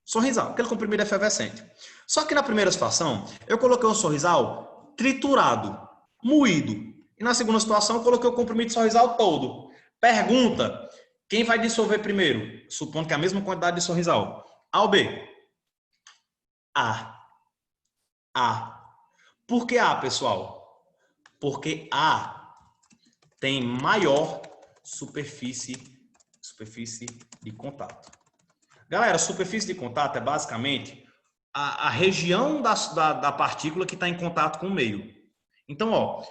Sorrisal, aquele comprimido efervescente. Só que na primeira situação, eu coloquei um sorrisal triturado, moído. E na segunda situação, eu coloquei o comprimido de sorrisal todo. Pergunta, quem vai dissolver primeiro? Supondo que é a mesma quantidade de sorrisal. A ou B? A. A. Por que A, pessoal? Porque A tem maior superfície de contato. Galera, superfície de contato é basicamente a região da partícula que está em contato com o meio. Então, ó,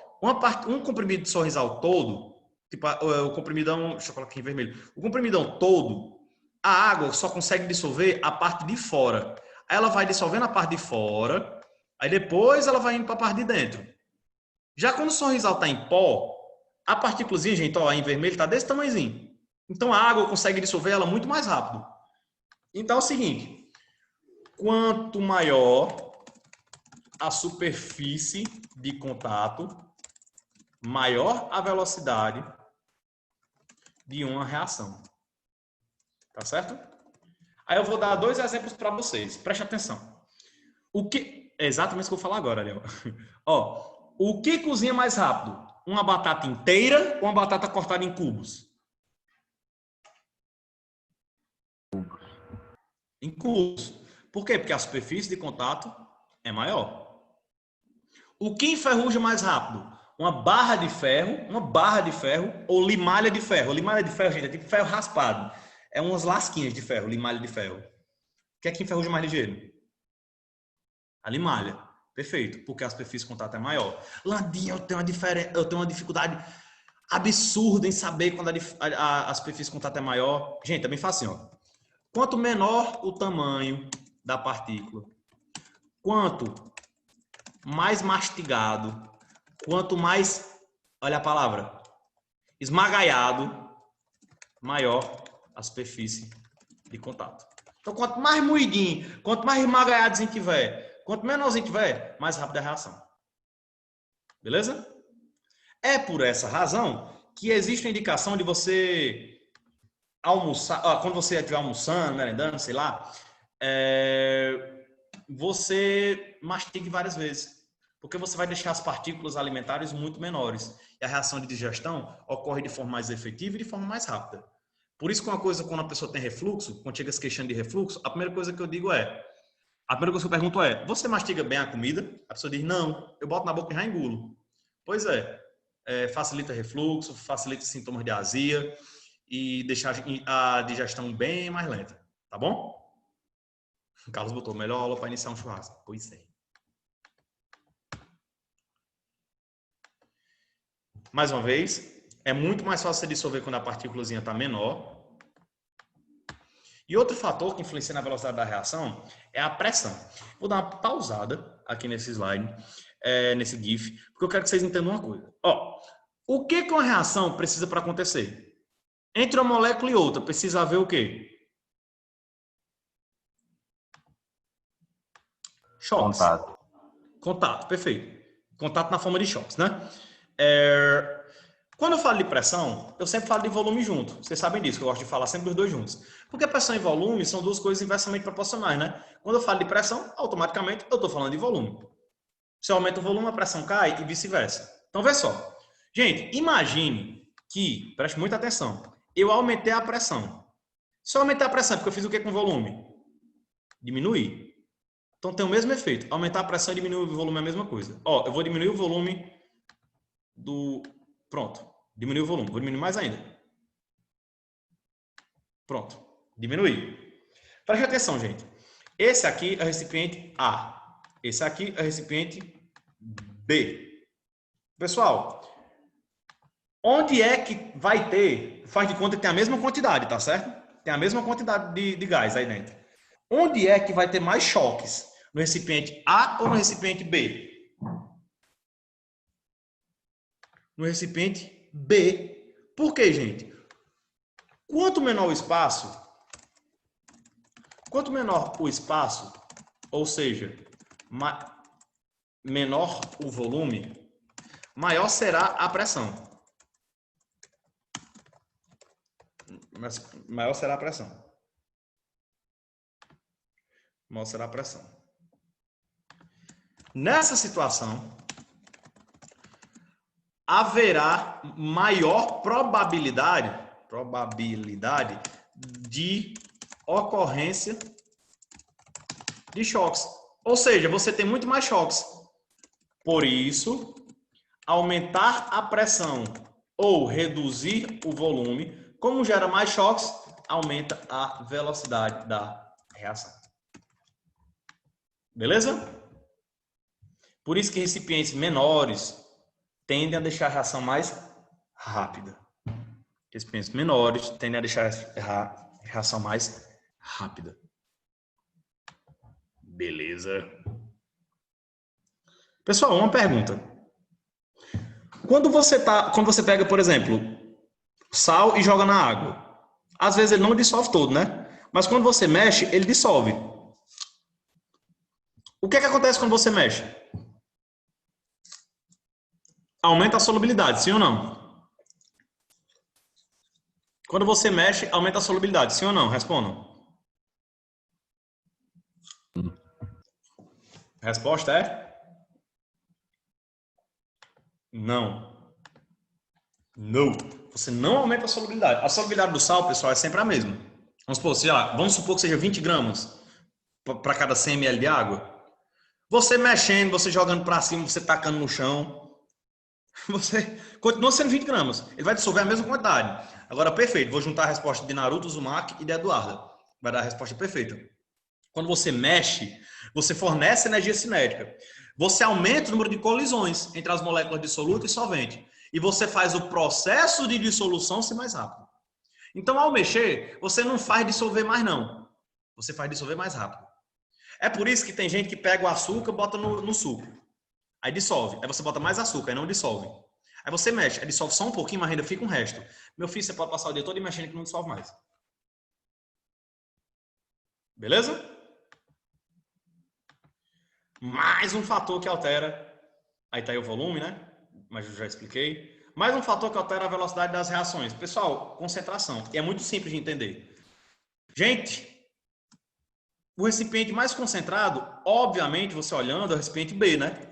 um comprimido de sorrisal todo, tipo o comprimidão, deixa eu colocar aqui em vermelho, o comprimidão todo, a água só consegue dissolver a parte de fora. Aí ela vai dissolvendo a parte de fora, aí depois ela vai indo para a parte de dentro. Já quando o sorrisal está em pó, a partículazinha, gente, ó, em vermelho está desse tamanhozinho. Então a água consegue dissolver ela muito mais rápido. Então é o seguinte, quanto maior a superfície de contato, maior a velocidade de uma reação. Tá certo? Aí eu vou dar 2 exemplos para vocês. Preste atenção. É exatamente o que eu vou falar agora, Léo. Ó, o que cozinha mais rápido? Uma batata inteira ou uma batata cortada em cubos? Em cubos. Por quê? Porque a superfície de contato é maior. O que enferruja mais rápido? Uma barra de ferro ou limalha de ferro. Limalha de ferro, gente, é tipo ferro raspado. É umas lasquinhas de ferro, limalha de ferro. O que é que enferruja mais ligeiro? A limalha. Perfeito, porque a superfície de contato é maior. Landinha, eu tenho uma dificuldade absurda em saber quando a superfície de contato é maior. Gente, é bem fácil, ó. Quanto menor o tamanho da partícula, quanto mais mastigado, quanto mais, olha a palavra, esmagaiado, maior a superfície de contato. Então, quanto mais moidinho, quanto mais esmagaiadinho tiver, quanto menorzinho tiver, mais rápida é a reação. Beleza? É por essa razão que existe a indicação de você almoçar, quando você estiver almoçando, merendando, sei lá, você mastigue várias vezes, porque você vai deixar as partículas alimentares muito menores e a reação de digestão ocorre de forma mais efetiva e de forma mais rápida. Por isso que uma coisa, quando a pessoa tem refluxo, quando chega se queixando de refluxo, a primeira coisa que eu pergunto é, você mastiga bem a comida? A pessoa diz, não, eu boto na boca e já engulo. Pois facilita refluxo, facilita sintomas de azia, e deixar a digestão bem mais lenta, tá bom? O Carlos botou melhor aula para iniciar um churrasco. Pois é. Mais uma vez, é muito mais fácil de dissolver quando a partículazinha está menor. E outro fator que influencia na velocidade da reação é a pressão. Vou dar uma pausada aqui nesse slide, nesse GIF, porque eu quero que vocês entendam uma coisa. Ó, o que uma reação precisa para acontecer? Entre uma molécula e outra, precisa haver o quê? Choques. Contato, perfeito. Contato na forma de choques, né? Quando eu falo de pressão, eu sempre falo de volume junto. Vocês sabem disso, que eu gosto de falar sempre dos dois juntos. Porque pressão e volume são duas coisas inversamente proporcionais, né? Quando eu falo de pressão, automaticamente eu estou falando de volume. Se eu aumento o volume, a pressão cai e vice-versa. Então, vê só. Gente, imagine que, preste muita atenção, eu aumentei a pressão. Se eu aumentar a pressão, porque eu fiz o que com o volume? Diminuir. Então tem o mesmo efeito. Aumentar a pressão e diminuir o volume é a mesma coisa. Ó, eu vou diminuir o volume do... Pronto. Diminuir o volume. Vou diminuir mais ainda. Pronto. Diminuir. Preste atenção, gente. Esse aqui é o recipiente A. Esse aqui é o recipiente B. Pessoal, onde é que vai ter... Faz de conta que tem a mesma quantidade, tá certo? Tem a mesma quantidade de gás aí dentro. Onde é que vai ter mais choques? No recipiente A ou no recipiente B? No recipiente B. Por quê, gente? Quanto menor o espaço, ou seja, menor o volume, maior será a pressão. Maior será a pressão. Maior será a pressão. Nessa situação, haverá maior probabilidade de ocorrência de choques. Ou seja, você tem muito mais choques. Por isso, aumentar a pressão ou reduzir o volume, como gera mais choques, aumenta a velocidade da reação. Beleza? Por isso que recipientes menores tendem a deixar a reação mais rápida. Recipientes menores tendem a deixar a reação mais rápida. Beleza. Pessoal, uma pergunta. Quando você pega, por exemplo, sal e joga na água, às vezes ele não dissolve todo, né? Mas quando você mexe, ele dissolve. O que é que acontece quando você mexe? Aumenta a solubilidade, sim ou não? Quando você mexe, aumenta a solubilidade, sim ou não? Respondam. A resposta é? Não. Não. Você não aumenta a solubilidade. A solubilidade do sal, pessoal, é sempre a mesma. Vamos supor que seja 20 gramas para cada 100 ml de água. Você mexendo, você jogando para cima, você tacando no chão, você continua sendo 20 gramas. Ele vai dissolver a mesma quantidade. Agora, perfeito. Vou juntar a resposta de Naruto, Uzumaki e de Eduarda. Vai dar a resposta perfeita. Quando você mexe, você fornece energia cinética. Você aumenta o número de colisões entre as moléculas de soluto e solvente. E você faz o processo de dissolução ser mais rápido. Então, ao mexer, você não faz dissolver mais, não. Você faz dissolver mais rápido. É por isso que tem gente que pega o açúcar e bota no suco. Aí dissolve. Aí você bota mais açúcar, aí não dissolve. Aí você mexe, aí dissolve só um pouquinho, mas ainda fica um resto. Meu filho, você pode passar o dia todo mexendo que não dissolve mais. Beleza? Mais um fator que altera. Aí tá aí o volume, né? Mas eu já expliquei. Mais um fator que altera a velocidade das reações. Pessoal, concentração. E é muito simples de entender. Gente, o recipiente mais concentrado, obviamente, você olhando, é o recipiente B, né?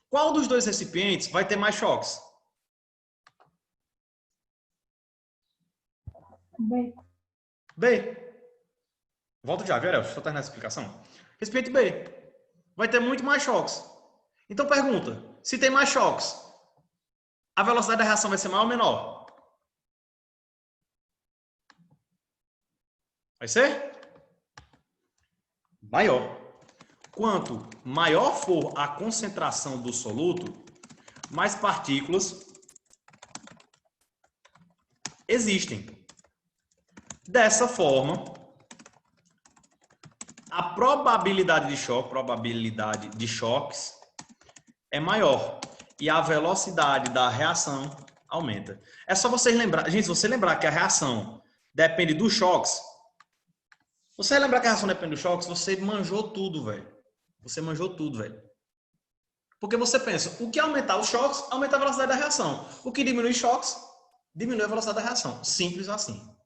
Qual dos dois recipientes vai ter mais choques? B. B. Volto já, viu, Ariel? Deixa eu terminar essa explicação. Recipiente B vai ter muito mais choques. Então pergunta, se tem mais choques, a velocidade da reação vai ser maior ou menor? Vai ser? Maior. Quanto maior for a concentração do soluto, mais partículas existem. Dessa forma, a probabilidade de choques é maior e a velocidade da reação aumenta. É só vocês lembrar, gente, se você lembrar que a reação depende dos choques, você lembrar que a reação depende dos choques, você manjou tudo, velho. Você manjou tudo, velho. Porque você pensa, o que aumentar os choques, aumenta a velocidade da reação. O que diminui os choques, diminui a velocidade da reação. Simples assim.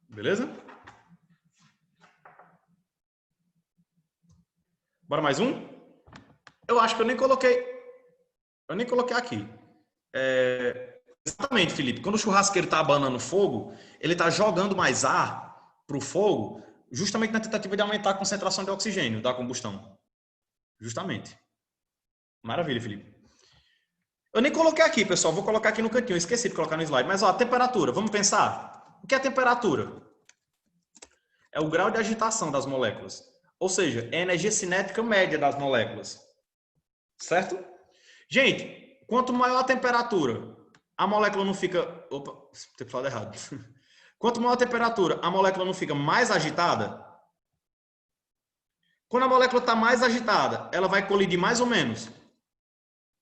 Beleza? Bora mais um? Eu acho que eu nem coloquei aqui. Exatamente, Felipe. Quando o churrasqueiro está abanando fogo, ele está jogando mais ar para o fogo, justamente na tentativa de aumentar a concentração de oxigênio da combustão. Justamente. Maravilha, Felipe. Eu nem coloquei aqui, pessoal. Vou colocar aqui no cantinho. Eu esqueci de colocar no slide. Mas, ó, a temperatura. Vamos pensar. O que é a temperatura? É o grau de agitação das moléculas. Ou seja, é a energia cinética média das moléculas. Certo? Gente, quanto maior a temperatura, a molécula não fica... Opa, tem falado errado. Quanto maior a temperatura, a molécula não fica mais agitada? Quando a molécula está mais agitada, ela vai colidir mais ou menos?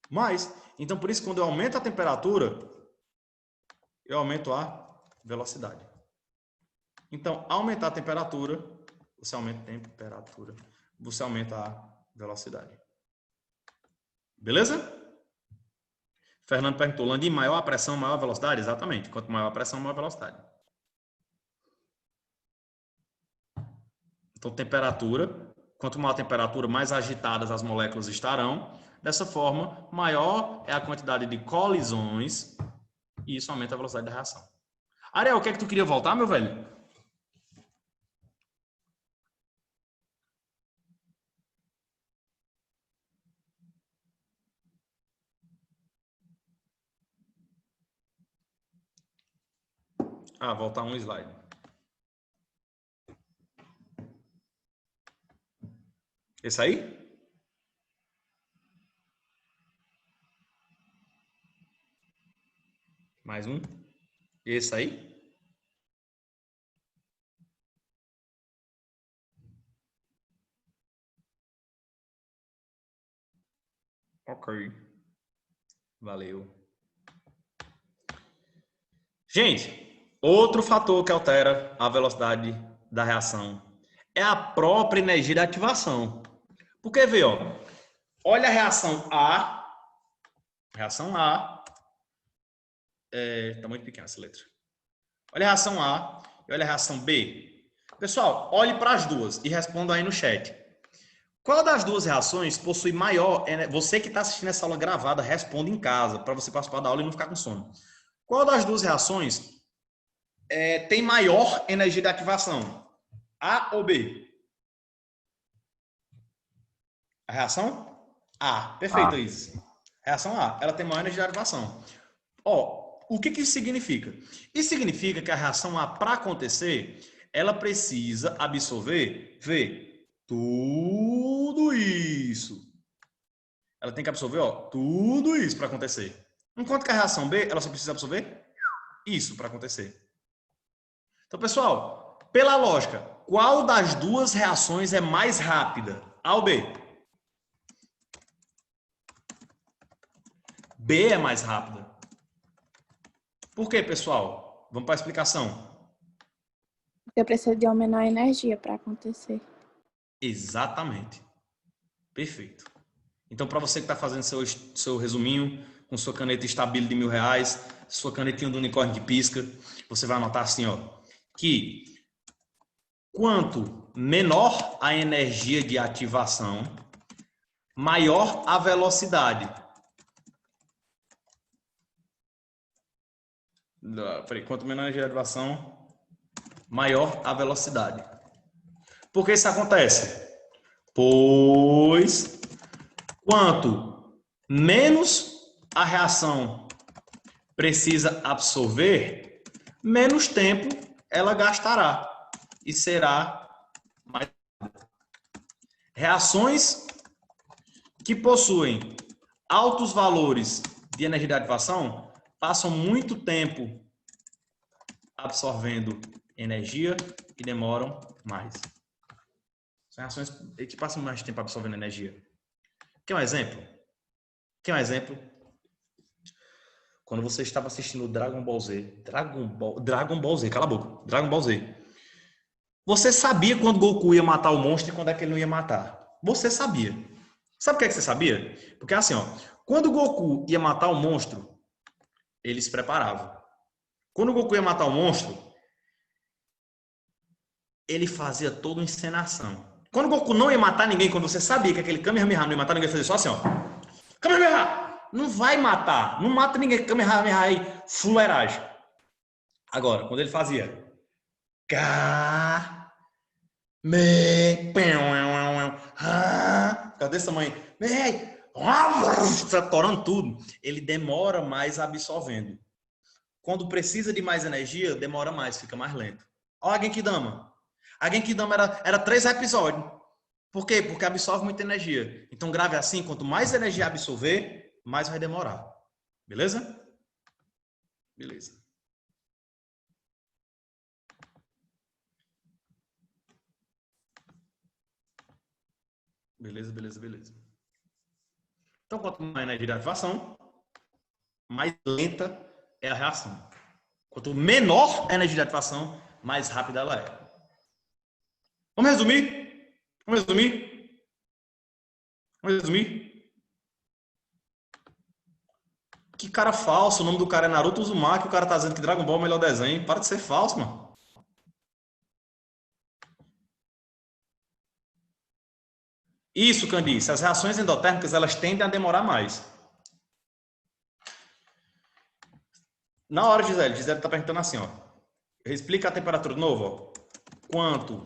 Mais. Então, por isso, quando eu aumento a temperatura, eu aumento a velocidade. Então, aumentar a temperatura, você aumenta a temperatura, você aumenta a velocidade. Beleza? Fernando perguntou, Landim, maior a pressão, maior a velocidade? Exatamente. Quanto maior a pressão, maior a velocidade. Então, temperatura. Quanto maior a temperatura, mais agitadas as moléculas estarão. Dessa forma, maior é a quantidade de colisões e isso aumenta a velocidade da reação. Ariel, o que é que tu queria voltar, meu velho? Ah, voltar um slide. Esse aí? Mais um. Esse aí? Ok. Valeu. Gente, outro fator que altera a velocidade da reação é a própria energia da ativação. Porque, vê, ó, olha a reação A. Reação A. Tá muito pequena essa letra. Olha a reação A e olha a reação B. Pessoal, olhe para as duas e responda aí no chat. Qual das duas reações possui maior... Você que está assistindo essa aula gravada, responda em casa, para você participar da aula e não ficar com sono. Qual das duas reações tem maior energia de ativação? A ou B? A reação A. Perfeito, Isis. Reação A. Ela tem maior energia de ativação. Ó, o que isso significa? Isso significa que a reação A, para acontecer, ela precisa absorver, tudo isso. Ela tem que absorver, ó, tudo isso para acontecer. Enquanto que a reação B, ela só precisa absorver isso para acontecer. Então, pessoal, pela lógica, qual das duas reações é mais rápida? A ou B? B é mais rápida. Por quê, pessoal? Vamos para a explicação. Porque precisa de uma menor energia para acontecer. Exatamente. Perfeito. Então, para você que está fazendo seu resuminho, com sua caneta Stabilo de R$1.000, sua canetinha do unicórnio que pisca, você vai anotar assim, ó, que quanto menor a energia de ativação, maior a velocidade. Quanto menor a energia de ativação, maior a velocidade. Por que isso acontece? Pois quanto menos a reação precisa absorver, menos tempo ela gastará e será mais rápida. Reações que possuem altos valores de energia de ativação passam muito tempo absorvendo energia e demoram mais. São reações que passam mais tempo absorvendo energia. Quer um exemplo? Quer um exemplo? Quando você estava assistindo Dragon Ball Z, Dragon Ball Z, cala a boca, Dragon Ball Z. Você sabia quando Goku ia matar o monstro e quando é que ele não ia matar. Você sabia. Sabe o que é que você sabia? Porque assim, ó, quando o Goku ia matar o monstro, ele se preparava. Quando o Goku ia matar o monstro, ele fazia toda uma encenação. Quando o Goku não ia matar ninguém, quando você sabia que aquele Kamehameha não ia matar ninguém, ele fazia só assim, ó. Kamehameha! Não vai matar. Não mata ninguém. Kamehameha aí, fuleiragem. Agora, quando ele fazia... Fica desse tamanho. Torando tudo. Ele demora mais absorvendo. Quando precisa de mais energia, demora mais, fica mais lento. Olha a Genkidama. A Genkidama era 3 episódios. Por quê? Porque absorve muita energia. Então, grave assim, quanto mais energia absorver, mais vai demorar. Beleza? Beleza. Beleza. Então, quanto mais energia de ativação, mais lenta é a reação. Quanto menor a energia de ativação, mais rápida ela é. Vamos resumir? Vamos resumir? Vamos resumir? Que cara falso. O nome do cara é Naruto Uzumaki. O cara tá dizendo que Dragon Ball é o melhor desenho. Para de ser falso, mano. Isso, Candice. As reações endotérmicas, elas tendem a demorar mais. Na hora, Gisele tá perguntando assim, ó. Explica a temperatura de novo, ó. Quanto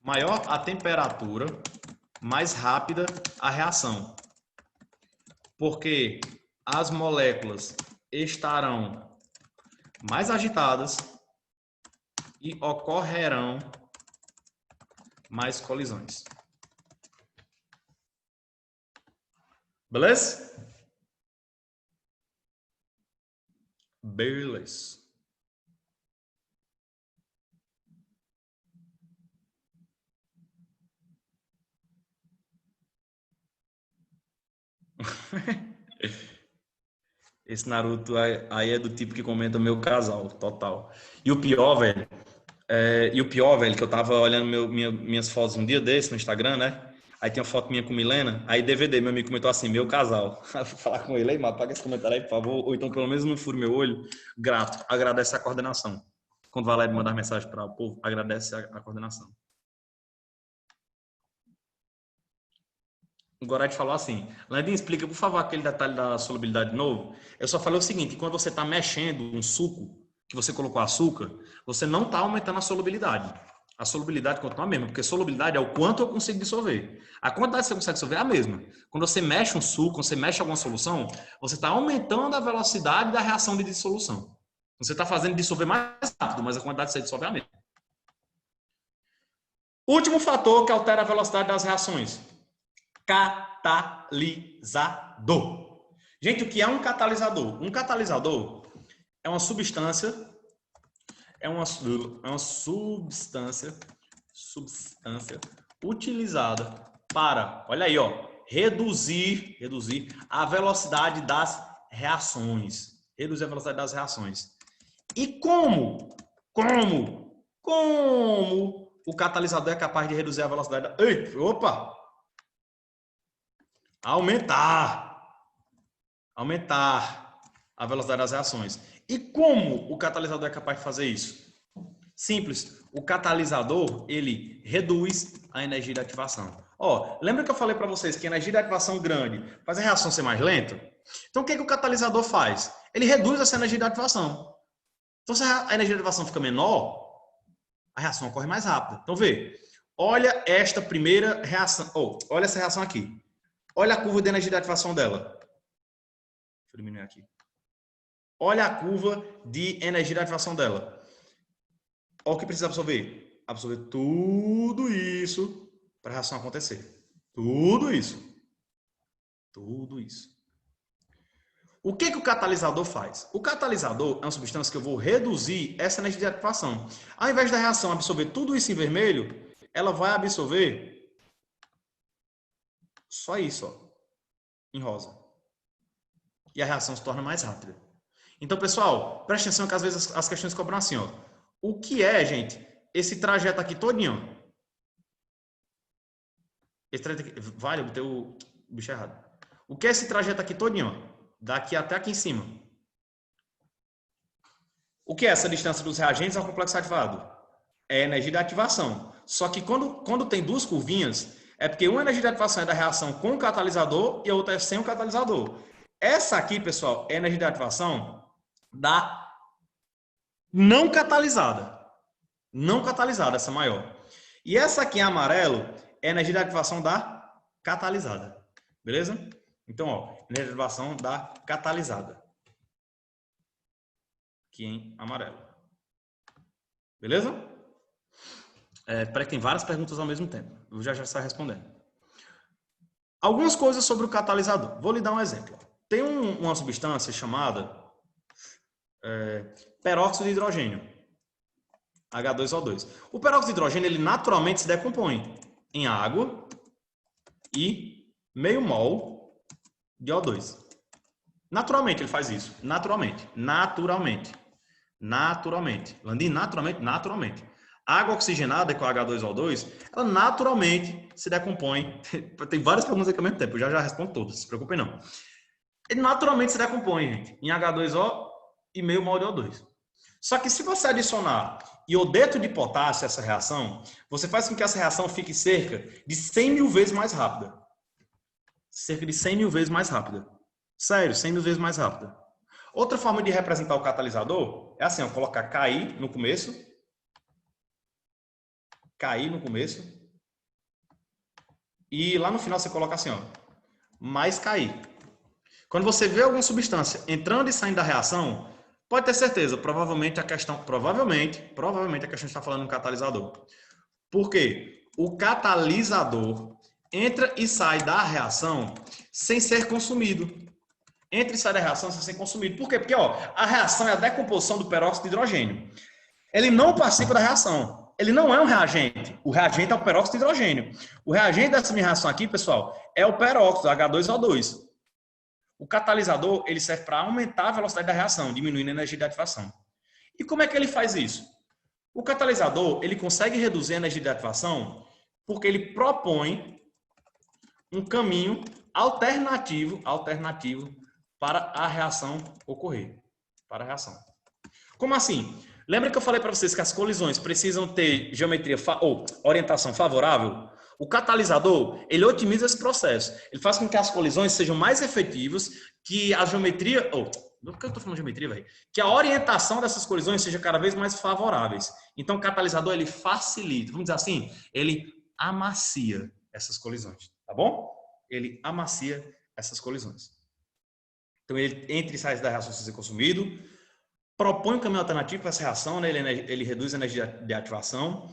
maior a temperatura, mais rápida a reação. Porque as moléculas estarão mais agitadas e ocorrerão mais colisões. Beleza? Beleza. Esse Naruto aí é do tipo que comenta meu casal, total. E o pior, velho, que eu tava olhando minhas fotos um dia desse no Instagram, né? Aí tem uma foto minha com Milena, aí DVD, meu amigo comentou assim, meu casal. Vou falar com ele aí, mas apaga esse comentário aí, por favor. Ou então, pelo menos não fure meu olho. Grato, agradece a coordenação. Quando o Valério mandar mensagem para o povo, agradece a coordenação. O Gorete falou assim, Landinho, explica, por favor, aquele detalhe da solubilidade de novo. Eu só falei o seguinte, quando você está mexendo um suco, que você colocou açúcar, você não está aumentando a solubilidade. A solubilidade continua a mesma, porque solubilidade é o quanto eu consigo dissolver. A quantidade que você consegue dissolver é a mesma. Quando você mexe um suco, quando você mexe alguma solução, você está aumentando a velocidade da reação de dissolução. Você está fazendo dissolver mais rápido, mas a quantidade que você dissolve é a mesma. Último fator que altera a velocidade das reações. Catalisador. Gente, o que é um catalisador? Um catalisador é uma substância, substância utilizada para, olha aí, ó, reduzir a velocidade das reações. Reduzir a velocidade das reações. E como o catalisador é capaz de reduzir a velocidade da... Ei, opa! Aumentar a velocidade das reações. E como o catalisador é capaz de fazer isso? Simples. O catalisador, ele reduz a energia de ativação. Ó, lembra que eu falei para vocês que a energia de ativação grande faz a reação ser mais lenta? Então, o que o catalisador faz? Ele reduz essa energia de ativação. Então, se a energia de ativação fica menor, a reação ocorre mais rápida. Então, vê. Olha esta primeira reação. Olha essa reação aqui. Olha a curva de energia de ativação dela. Deixa eu diminuir aqui. Olha a curva de energia de ativação dela. Olha o que precisa absorver. Absorver tudo isso para a reação acontecer. Tudo isso. O que o catalisador faz? O catalisador é uma substância que eu vou reduzir essa energia de ativação. Ao invés da reação absorver tudo isso em vermelho, ela vai absorver só isso, ó, em rosa. E a reação se torna mais rápida. Então, pessoal, preste atenção que às vezes as questões cobram assim, ó. O que é, gente, esse trajeto aqui todinho? Esse trajeto aqui, vale, eu botei o bicho errado. O que é esse trajeto aqui todinho? Daqui até aqui em cima. O que é essa distância dos reagentes ao complexo ativado? É a energia de ativação. Só que quando tem duas curvinhas, é porque uma energia de ativação é da reação com o catalisador e a outra é sem o catalisador. Essa aqui, pessoal, é a energia de ativação da não catalisada. Não catalisada, essa maior. E essa aqui em amarelo é a energia de ativação da catalisada. Beleza? Então, ó, energia de ativação da catalisada. Aqui em amarelo. Beleza? Peraí, tem várias perguntas ao mesmo tempo. Eu já saio respondendo. Algumas coisas sobre o catalisador. Vou lhe dar um exemplo. Tem uma substância chamada peróxido de hidrogênio, H2O2. O peróxido de hidrogênio, ele naturalmente se decompõe em água e meio mol de O2. Naturalmente ele faz isso. Naturalmente. Landim, naturalmente. Água oxigenada com H2O2, ela naturalmente se decompõe. Tem várias perguntas aqui ao mesmo tempo, eu já respondo todas, não se preocupem não. Ele naturalmente se decompõe, gente, em H2O e meio mol de O2. Só que se você adicionar iodeto de potássio a essa reação, você faz com que essa reação fique cerca de 100 mil vezes mais rápida. Cerca de 100 mil vezes mais rápida. Sério, 100 mil vezes mais rápida. Outra forma de representar o catalisador é assim, ó, colocar KI no começo. KI no começo. E lá no final você coloca assim, ó, mais KI. Quando você vê alguma substância entrando e saindo da reação, pode ter certeza, provavelmente a questão está falando de um catalisador. Por quê? O catalisador entra e sai da reação sem ser consumido. Entra e sai da reação sem ser consumido. Por quê? Porque ó, a reação é a decomposição do peróxido de hidrogênio. Ele não participa da reação. Ele não é um reagente. O reagente é o peróxido de hidrogênio. O reagente dessa minha reação aqui, pessoal, é o peróxido, H2O2. O catalisador, ele serve para aumentar a velocidade da reação, diminuindo a energia de ativação. E como é que ele faz isso? O catalisador, ele consegue reduzir a energia de ativação porque ele propõe um caminho alternativo para a reação ocorrer. Para a reação. Como assim? Lembra que eu falei para vocês que as colisões precisam ter geometria ou orientação favorável? O catalisador, ele otimiza esse processo. Ele faz com que as colisões sejam mais efetivas, que a geometria... Por que eu estou falando de geometria, velho? Que a orientação dessas colisões seja cada vez mais favoráveis. Então, o catalisador, ele facilita, vamos dizer assim, ele amacia essas colisões, tá bom? Ele amacia essas colisões. Então, ele entra e sai da reação sem ser consumido, propõe um caminho alternativo para essa reação, né? Ele reduz a energia de ativação.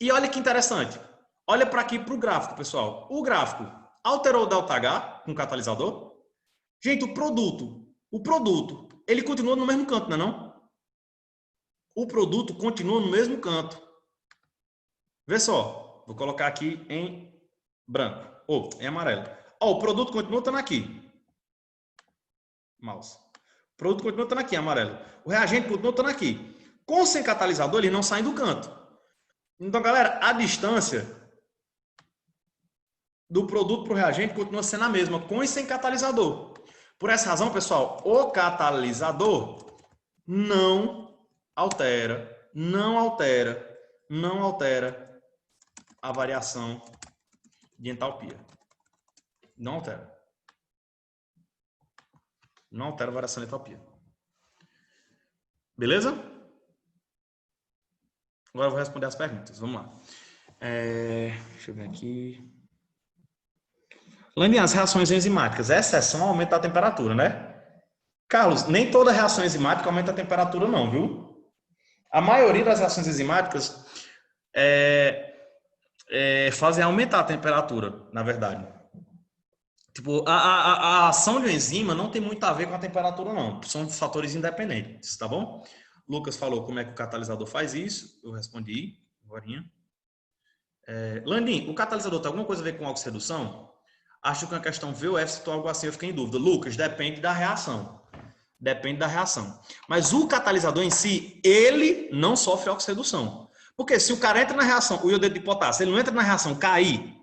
E olha que interessante. Olha para aqui para o gráfico, pessoal. O gráfico alterou o ΔH com o catalisador. Gente, o produto, ele continua no mesmo canto, não é não? O produto continua no mesmo canto. Vê só. Vou colocar aqui em branco. Ou em amarelo. Ó, o produto continua estando aqui. Mouse. O produto continua estando aqui, amarelo. O reagente continua estando aqui. Com ou sem catalisador, eles não saem do canto. Então, galera, a distância do produto para o reagente continua sendo a mesma, com e sem catalisador. Por essa razão, pessoal, o catalisador não altera a variação de entalpia. Não altera. Não altera a variação de entalpia. Beleza? Agora eu vou responder as perguntas. Vamos lá. Deixa eu ver aqui. Lembrem, as reações enzimáticas, a exceção aumenta a temperatura, né? Carlos, nem toda reação enzimática aumenta a temperatura não, viu? A maioria das reações enzimáticas fazem aumentar a temperatura, na verdade. Tipo, a ação de uma enzima não tem muito a ver com a temperatura, não. São fatores independentes, tá bom? Lucas falou como é que o catalisador faz isso. Eu respondi agorinha. Landim, o catalisador tem alguma coisa a ver com oxirredução? Acho que é uma questão VOF, se algo assim, eu fiquei em dúvida. Lucas, depende da reação. Depende da reação. Mas o catalisador em si, ele não sofre oxirredução. Porque se o cara entra na reação, o iodeto de potássio, ele não entra na reação KI,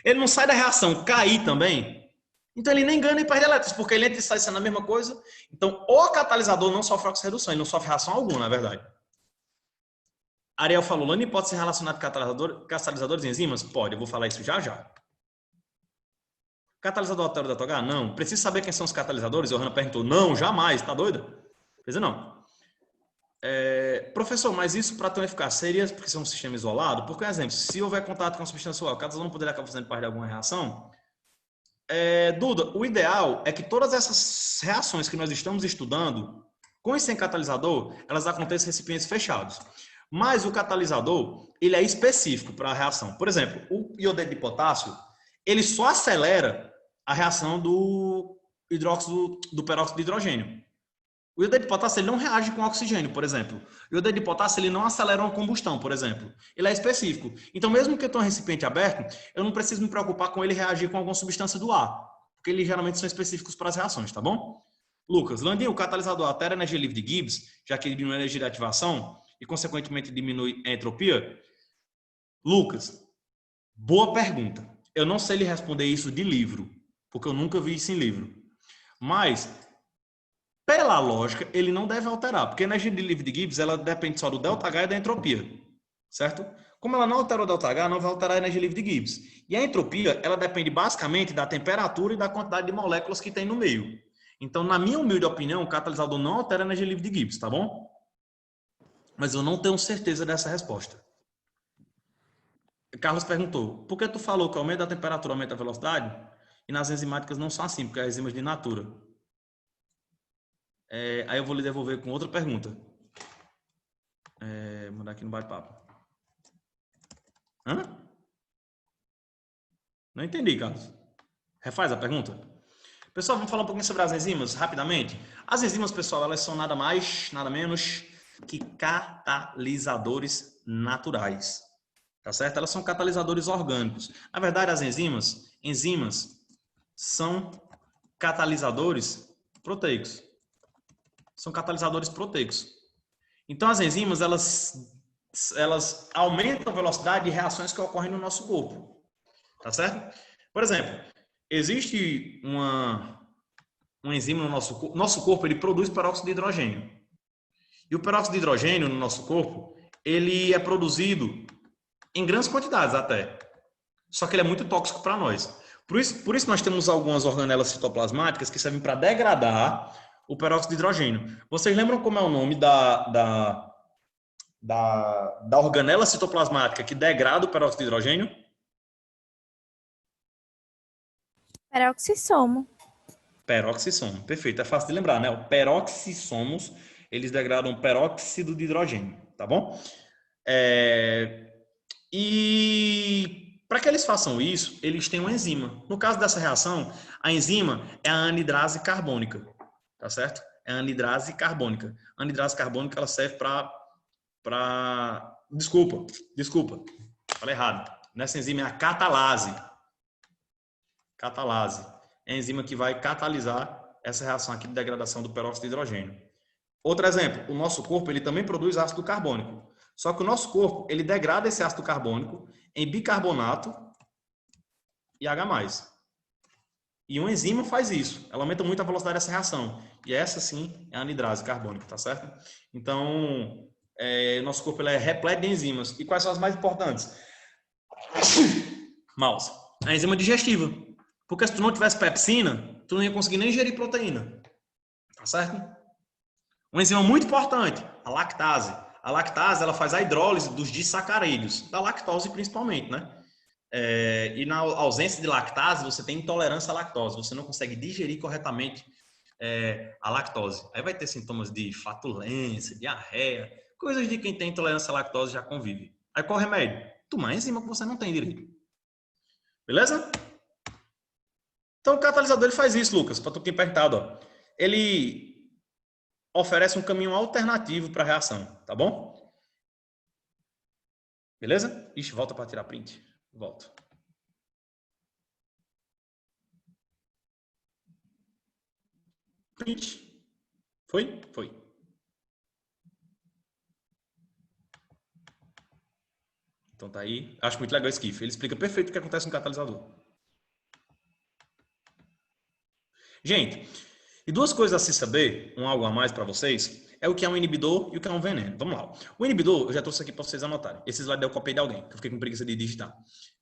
ele não sai da reação KI também, então ele nem ganha nem perde elétrons, porque ele entra e sai sendo a mesma coisa. Então, o catalisador não sofre oxirredução, ele não sofre reação alguma, na verdade. Ariel falou, Lani, pode ser relacionado com catalisadores e enzimas? Pode, eu vou falar isso já já. Catalisador altera o ΔH? Não. Precisa saber quem são os catalisadores? O Hanna perguntou. Não, jamais. Tá doida? Quer dizer, não. Professor, mas isso para ter uma eficácia seria porque é um sistema isolado? Por exemplo, se houver contato com a substância solar, o catalisador não poderia acabar fazendo parte de alguma reação? Duda, o ideal é que todas essas reações que nós estamos estudando, com e sem catalisador, elas acontecem em recipientes fechados. Mas o catalisador, ele é específico para a reação. Por exemplo, o iodeto de potássio, ele só acelera a reação do peróxido de hidrogênio. O iodeto de potássio ele não reage com oxigênio, por exemplo. O iodeto de potássio ele não acelera uma combustão, por exemplo. Ele é específico. Então, mesmo que eu tenha um recipiente aberto, eu não preciso me preocupar com ele reagir com alguma substância do ar, porque eles geralmente são específicos para as reações, tá bom? Lucas, Landinho, o catalisador altera a energia livre de Gibbs, já que ele diminui a energia de ativação e, consequentemente, diminui a entropia? Lucas, boa pergunta. Eu não sei lhe responder isso de livro, porque eu nunca vi isso em livro. Mas, pela lógica, ele não deve alterar, porque a energia livre de Gibbs ela depende só do ΔH e da entropia, certo? Como ela não altera o ΔH, não vai alterar a energia livre de Gibbs. E a entropia, ela depende basicamente da temperatura e da quantidade de moléculas que tem no meio. Então, na minha humilde opinião, o catalisador não altera a energia livre de Gibbs, tá bom? Mas eu não tenho certeza dessa resposta. Carlos perguntou, por que tu falou que o aumento da temperatura aumenta a velocidade? E nas enzimáticas não são assim, porque as enzimas de natura. Aí eu vou lhe devolver com outra pergunta. Mandar aqui no bate-papo. Hã? Não entendi, Carlos. Refaz a pergunta. Pessoal, vamos falar um pouquinho sobre as enzimas, rapidamente. As enzimas, pessoal, elas são nada mais, nada menos que catalisadores naturais. Tá certo? Elas são catalisadores orgânicos. Na verdade, as enzimas são catalisadores proteicos. São catalisadores proteicos. Então, as enzimas, elas aumentam a velocidade de reações que ocorrem no nosso corpo. Tá certo? Por exemplo, existe uma enzima no nosso corpo, ele produz peróxido de hidrogênio. E o peróxido de hidrogênio no nosso corpo, ele é produzido em grandes quantidades até. Só que ele é muito tóxico para nós. Por isso nós temos algumas organelas citoplasmáticas que servem para degradar o peróxido de hidrogênio. Vocês lembram como é o nome da organela citoplasmática que degrada o peróxido de hidrogênio? Peroxissomo. Peroxissomo, perfeito, é fácil de lembrar, né? O peroxissomos, eles degradam peróxido de hidrogênio, tá bom? E para que eles façam isso, eles têm uma enzima. No caso dessa reação, a enzima é a anidrase carbônica, tá certo? É a anidrase carbônica. A anidrase carbônica, ela serve para... Desculpa, falei errado. Nessa enzima é a catalase. Catalase. É a enzima que vai catalisar essa reação aqui de degradação do peróxido de hidrogênio. Outro exemplo, o nosso corpo ele também produz ácido carbônico. Só que o nosso corpo ele degrada esse ácido carbônico em bicarbonato e H+. E uma enzima faz isso. Ela aumenta muito a velocidade dessa reação. E essa sim é a anidrase carbônica, tá certo? Então, nosso corpo ele é repleto de enzimas. E quais são as mais importantes? Mouse. A enzima digestiva. Porque se tu não tivesse pepsina, tu não ia conseguir nem ingerir proteína. Tá certo? Uma enzima muito importante, a lactase. A lactase, ela faz a hidrólise dos disacarídeos, da lactose principalmente, né? E na ausência de lactase, você tem intolerância à lactose. Você não consegue digerir corretamente a lactose. Aí vai ter sintomas de flatulência, diarreia, coisas de quem tem intolerância à lactose já convive. Aí qual o remédio? Tomar enzima que você não tem direito. Beleza? Então o catalisador ele faz isso, Lucas, para tu ter perguntado. Ó. Ele oferece um caminho alternativo para a reação, tá bom? Beleza? Ixi, volta para tirar print. Volto. Print. Foi? Foi. Então tá aí. Acho muito legal esse GIF. Ele explica perfeito o que acontece no catalisador. Gente, e duas coisas a se saber, algo a mais para vocês, é o que é um inibidor e o que é um veneno. Vamos lá. O inibidor, eu já trouxe aqui para vocês anotarem. Esse slide eu copiei de alguém, que eu fiquei com preguiça de digitar.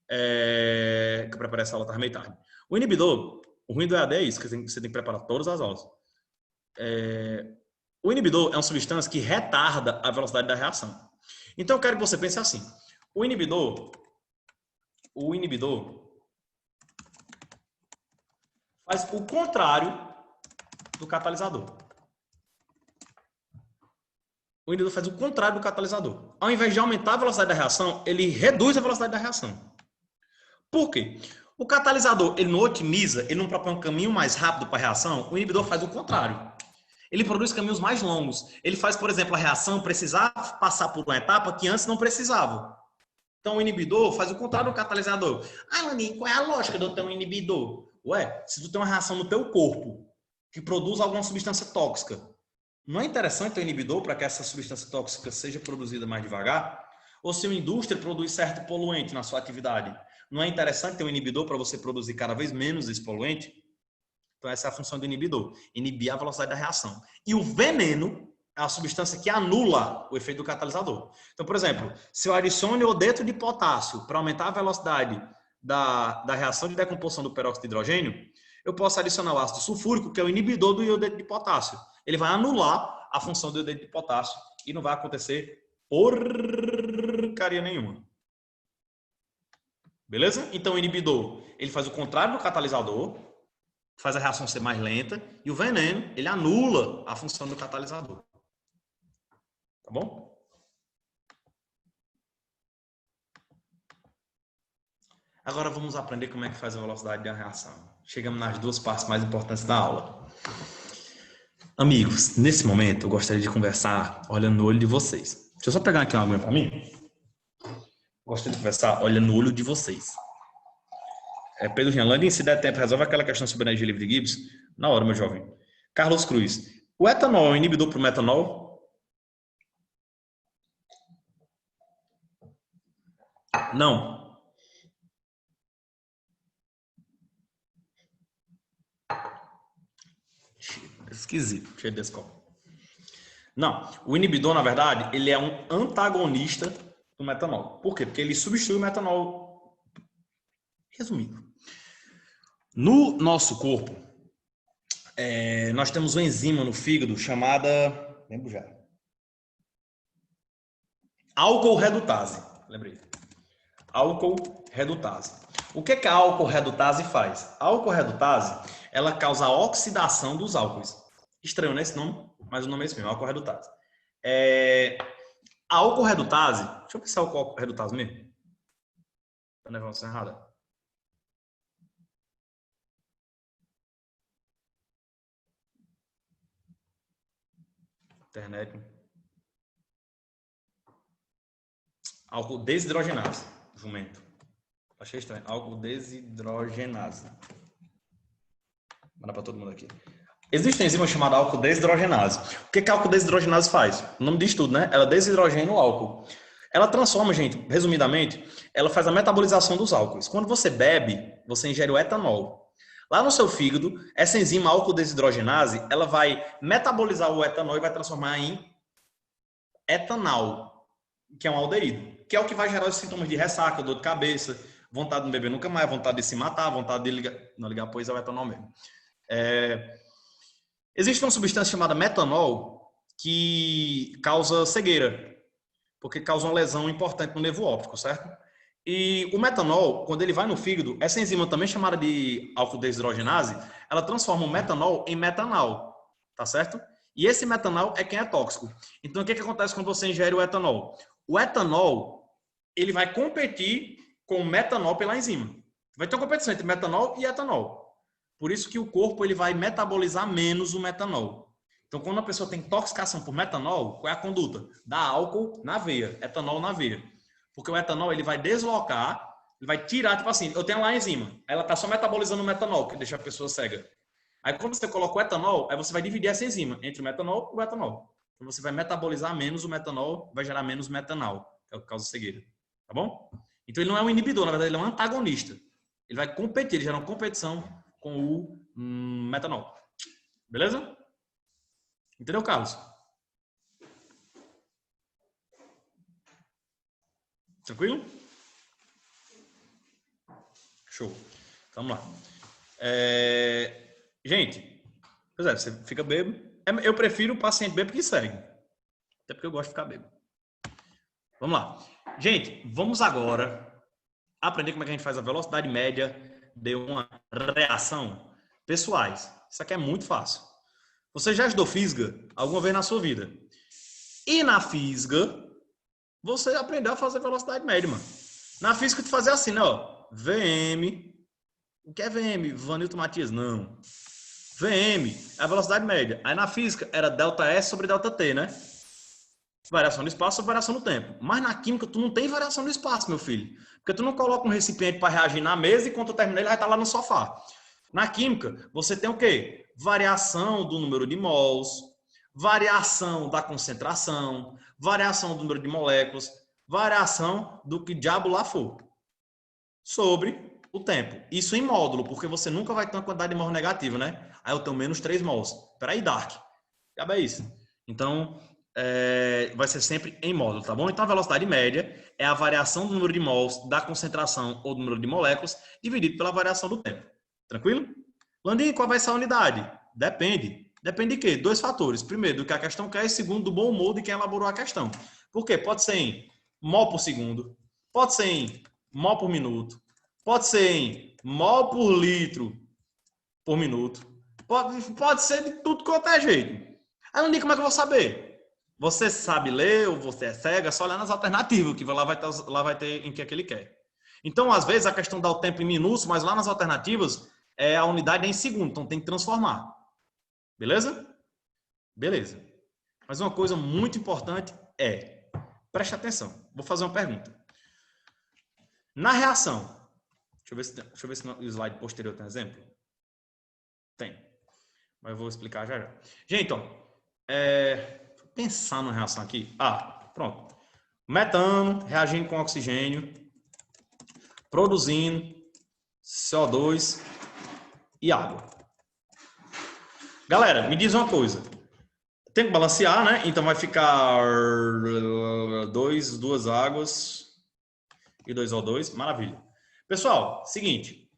Que eu preparei essa aula, estava meio tarde. O inibidor, o ruim do EAD é isso, que você tem que preparar todas as aulas. O inibidor é uma substância que retarda a velocidade da reação. Então eu quero que você pense assim. O inibidor faz o contrário do catalisador. O inibidor faz o contrário do catalisador. Ao invés de aumentar a velocidade da reação, ele reduz a velocidade da reação. Por quê? O catalisador, ele não otimiza, ele não propõe um caminho mais rápido para a reação, o inibidor faz o contrário. Ele produz caminhos mais longos. Ele faz, por exemplo, a reação precisar passar por uma etapa que antes não precisava. Então, o inibidor faz o contrário do catalisador. Ah, Lani, qual é a lógica de eu ter um inibidor? Ué, se tu tem uma reação no teu corpo que produz alguma substância tóxica. Não é interessante ter um inibidor para que essa substância tóxica seja produzida mais devagar? Ou se uma indústria produz certo poluente na sua atividade, não é interessante ter um inibidor para você produzir cada vez menos esse poluente? Então essa é a função do inibidor, inibir a velocidade da reação. E o veneno é a substância que anula o efeito do catalisador. Então, por exemplo, se eu adiciono iodeto de potássio para aumentar a velocidade da reação de decomposição do peróxido de hidrogênio, eu posso adicionar o ácido sulfúrico, que é o inibidor do iodeto de potássio. Ele vai anular a função do iodeto de potássio e não vai acontecer porcaria nenhuma. Beleza? Então o inibidor, ele faz o contrário do catalisador, faz a reação ser mais lenta, e o veneno, ele anula a função do catalisador. Tá bom? Agora vamos aprender como é que faz a velocidade da reação. Chegamos nas duas partes mais importantes da aula. Amigos, nesse momento eu gostaria de conversar olhando no olho de vocês. Deixa eu só pegar aqui uma aguinha para mim. Gostaria de conversar olhando no olho de vocês. Pedro Jean Landin, se der tempo, resolve aquela questão sobre energia livre de Gibbs. Na hora, meu jovem. Carlos Cruz. O etanol é um inibidor para o metanol? Não. Esquisito. Cheio desse copo. Não. O inibidor, na verdade, ele é um antagonista do metanol. Por quê? Porque ele substitui o metanol. Resumindo. No nosso corpo, nós temos uma enzima no fígado chamada, lembro já, álcool redutase. Lembrei. Álcool redutase. O que a álcool redutase faz? A álcool redutase, ela causa a oxidação dos álcoois. Estranho, né, esse nome? Mas o nome é esse mesmo, álcool redutase. A álcool redutase, deixa eu pensar o álcool redutase mesmo. Tá na informação errada. Internet. Álcool desidrogenase. Jumento. Achei estranho. Álcool desidrogenase. Manda para todo mundo aqui. Existe uma enzima chamada álcool desidrogenase. O que a álcool desidrogenase faz? O nome diz tudo, né? Ela desidrogena o álcool. Ela transforma, gente, resumidamente, ela faz a metabolização dos álcoois. Quando você bebe, você ingere o etanol. Lá no seu fígado, essa enzima álcool desidrogenase, ela vai metabolizar o etanol e vai transformar em etanal, que é um aldeído, que é o que vai gerar os sintomas de ressaca, dor de cabeça, vontade de não beber nunca mais, vontade de se matar, vontade de ligar, pois é o etanol mesmo. Existe uma substância chamada metanol que causa cegueira, porque causa uma lesão importante no nervo óptico, certo? E o metanol, quando ele vai no fígado, essa enzima também chamada de álcool desidrogenase, ela transforma o metanol em metanal, tá certo? E esse metanol é quem é tóxico. Então, o que acontece quando você ingere o etanol? O etanol, ele vai competir com o metanol pela enzima. Vai ter uma competição entre metanol e etanol. Por isso que o corpo ele vai metabolizar menos o metanol. Então, quando a pessoa tem intoxicação por metanol, qual é a conduta? Dá álcool na veia, etanol na veia. Porque o etanol ele vai deslocar, ele vai tirar, tipo assim, eu tenho lá a enzima, ela está só metabolizando o metanol, que deixa a pessoa cega. Aí quando você coloca o etanol, aí você vai dividir essa enzima entre o metanol e o etanol. Então você vai metabolizar menos o metanol, vai gerar menos metanol, que é o que causa cegueira. Tá bom? Então ele não é um inibidor, na verdade ele é um antagonista. Ele vai competir, ele gera uma competição com o metanol. Beleza? Entendeu, Carlos? Tranquilo? Show. Vamos lá. Gente, pois é, você fica bêbado. Eu prefiro o paciente bêbado que segue. Até porque eu gosto de ficar bêbado. Vamos lá. Gente, vamos agora aprender como é que a gente faz a velocidade média de uma reação pessoais. Isso aqui é muito fácil. Você já estudou física alguma vez na sua vida? E na física, você aprendeu a fazer velocidade média, mano. Na física, tu fazia assim, né? Ó, VM. O que é VM? Vanilton Matias? Não. VM é a velocidade média. Aí na física era ΔS sobre ΔT, né? Variação no espaço sobre variação no tempo. Mas na química, tu não tem variação no espaço, meu filho. Porque tu não coloca um recipiente para reagir na mesa e quando tu terminar, ele vai estar lá no sofá. Na química, você tem o quê? Variação do número de mols, variação da concentração, variação do número de moléculas, variação do que diabo lá for, sobre o tempo. Isso em módulo, porque você nunca vai ter uma quantidade de mols negativa, né? Aí eu tenho menos 3 mols. Peraí, Dark. Acaba isso. Então, vai ser sempre em módulo, tá bom? Então, a velocidade média é a variação do número de mols, da concentração ou do número de moléculas, dividido pela variação do tempo. Tranquilo? Landim, qual vai ser a unidade? Depende. Depende de quê? 2 fatores. Primeiro, do que a questão quer, e segundo, do bom humor de quem elaborou a questão. Por quê? Pode ser em mol por segundo, pode ser em mol por minuto, pode ser em mol por litro por minuto, pode ser de tudo quanto é jeito. Aí, Landim, como é que eu vou saber? Você sabe ler ou você é cega, só olhar nas alternativas, que lá vai ter em que é que ele quer. Então, às vezes, a questão dá o tempo em minutos, mas lá nas alternativas, a unidade é em segundo, então tem que transformar. Beleza? Beleza. Mas uma coisa muito importante preste atenção, vou fazer uma pergunta. Na reação, deixa eu ver se no slide posterior tem exemplo. Tem. Mas eu vou explicar já já. Gente, ó, vou pensar numa reação aqui. Pronto. Metano reagindo com oxigênio, produzindo CO2 e água. Galera, me diz uma coisa. Tem que balancear, né? Então vai ficar 2 águas e 2 O2. Maravilha. Pessoal, seguinte.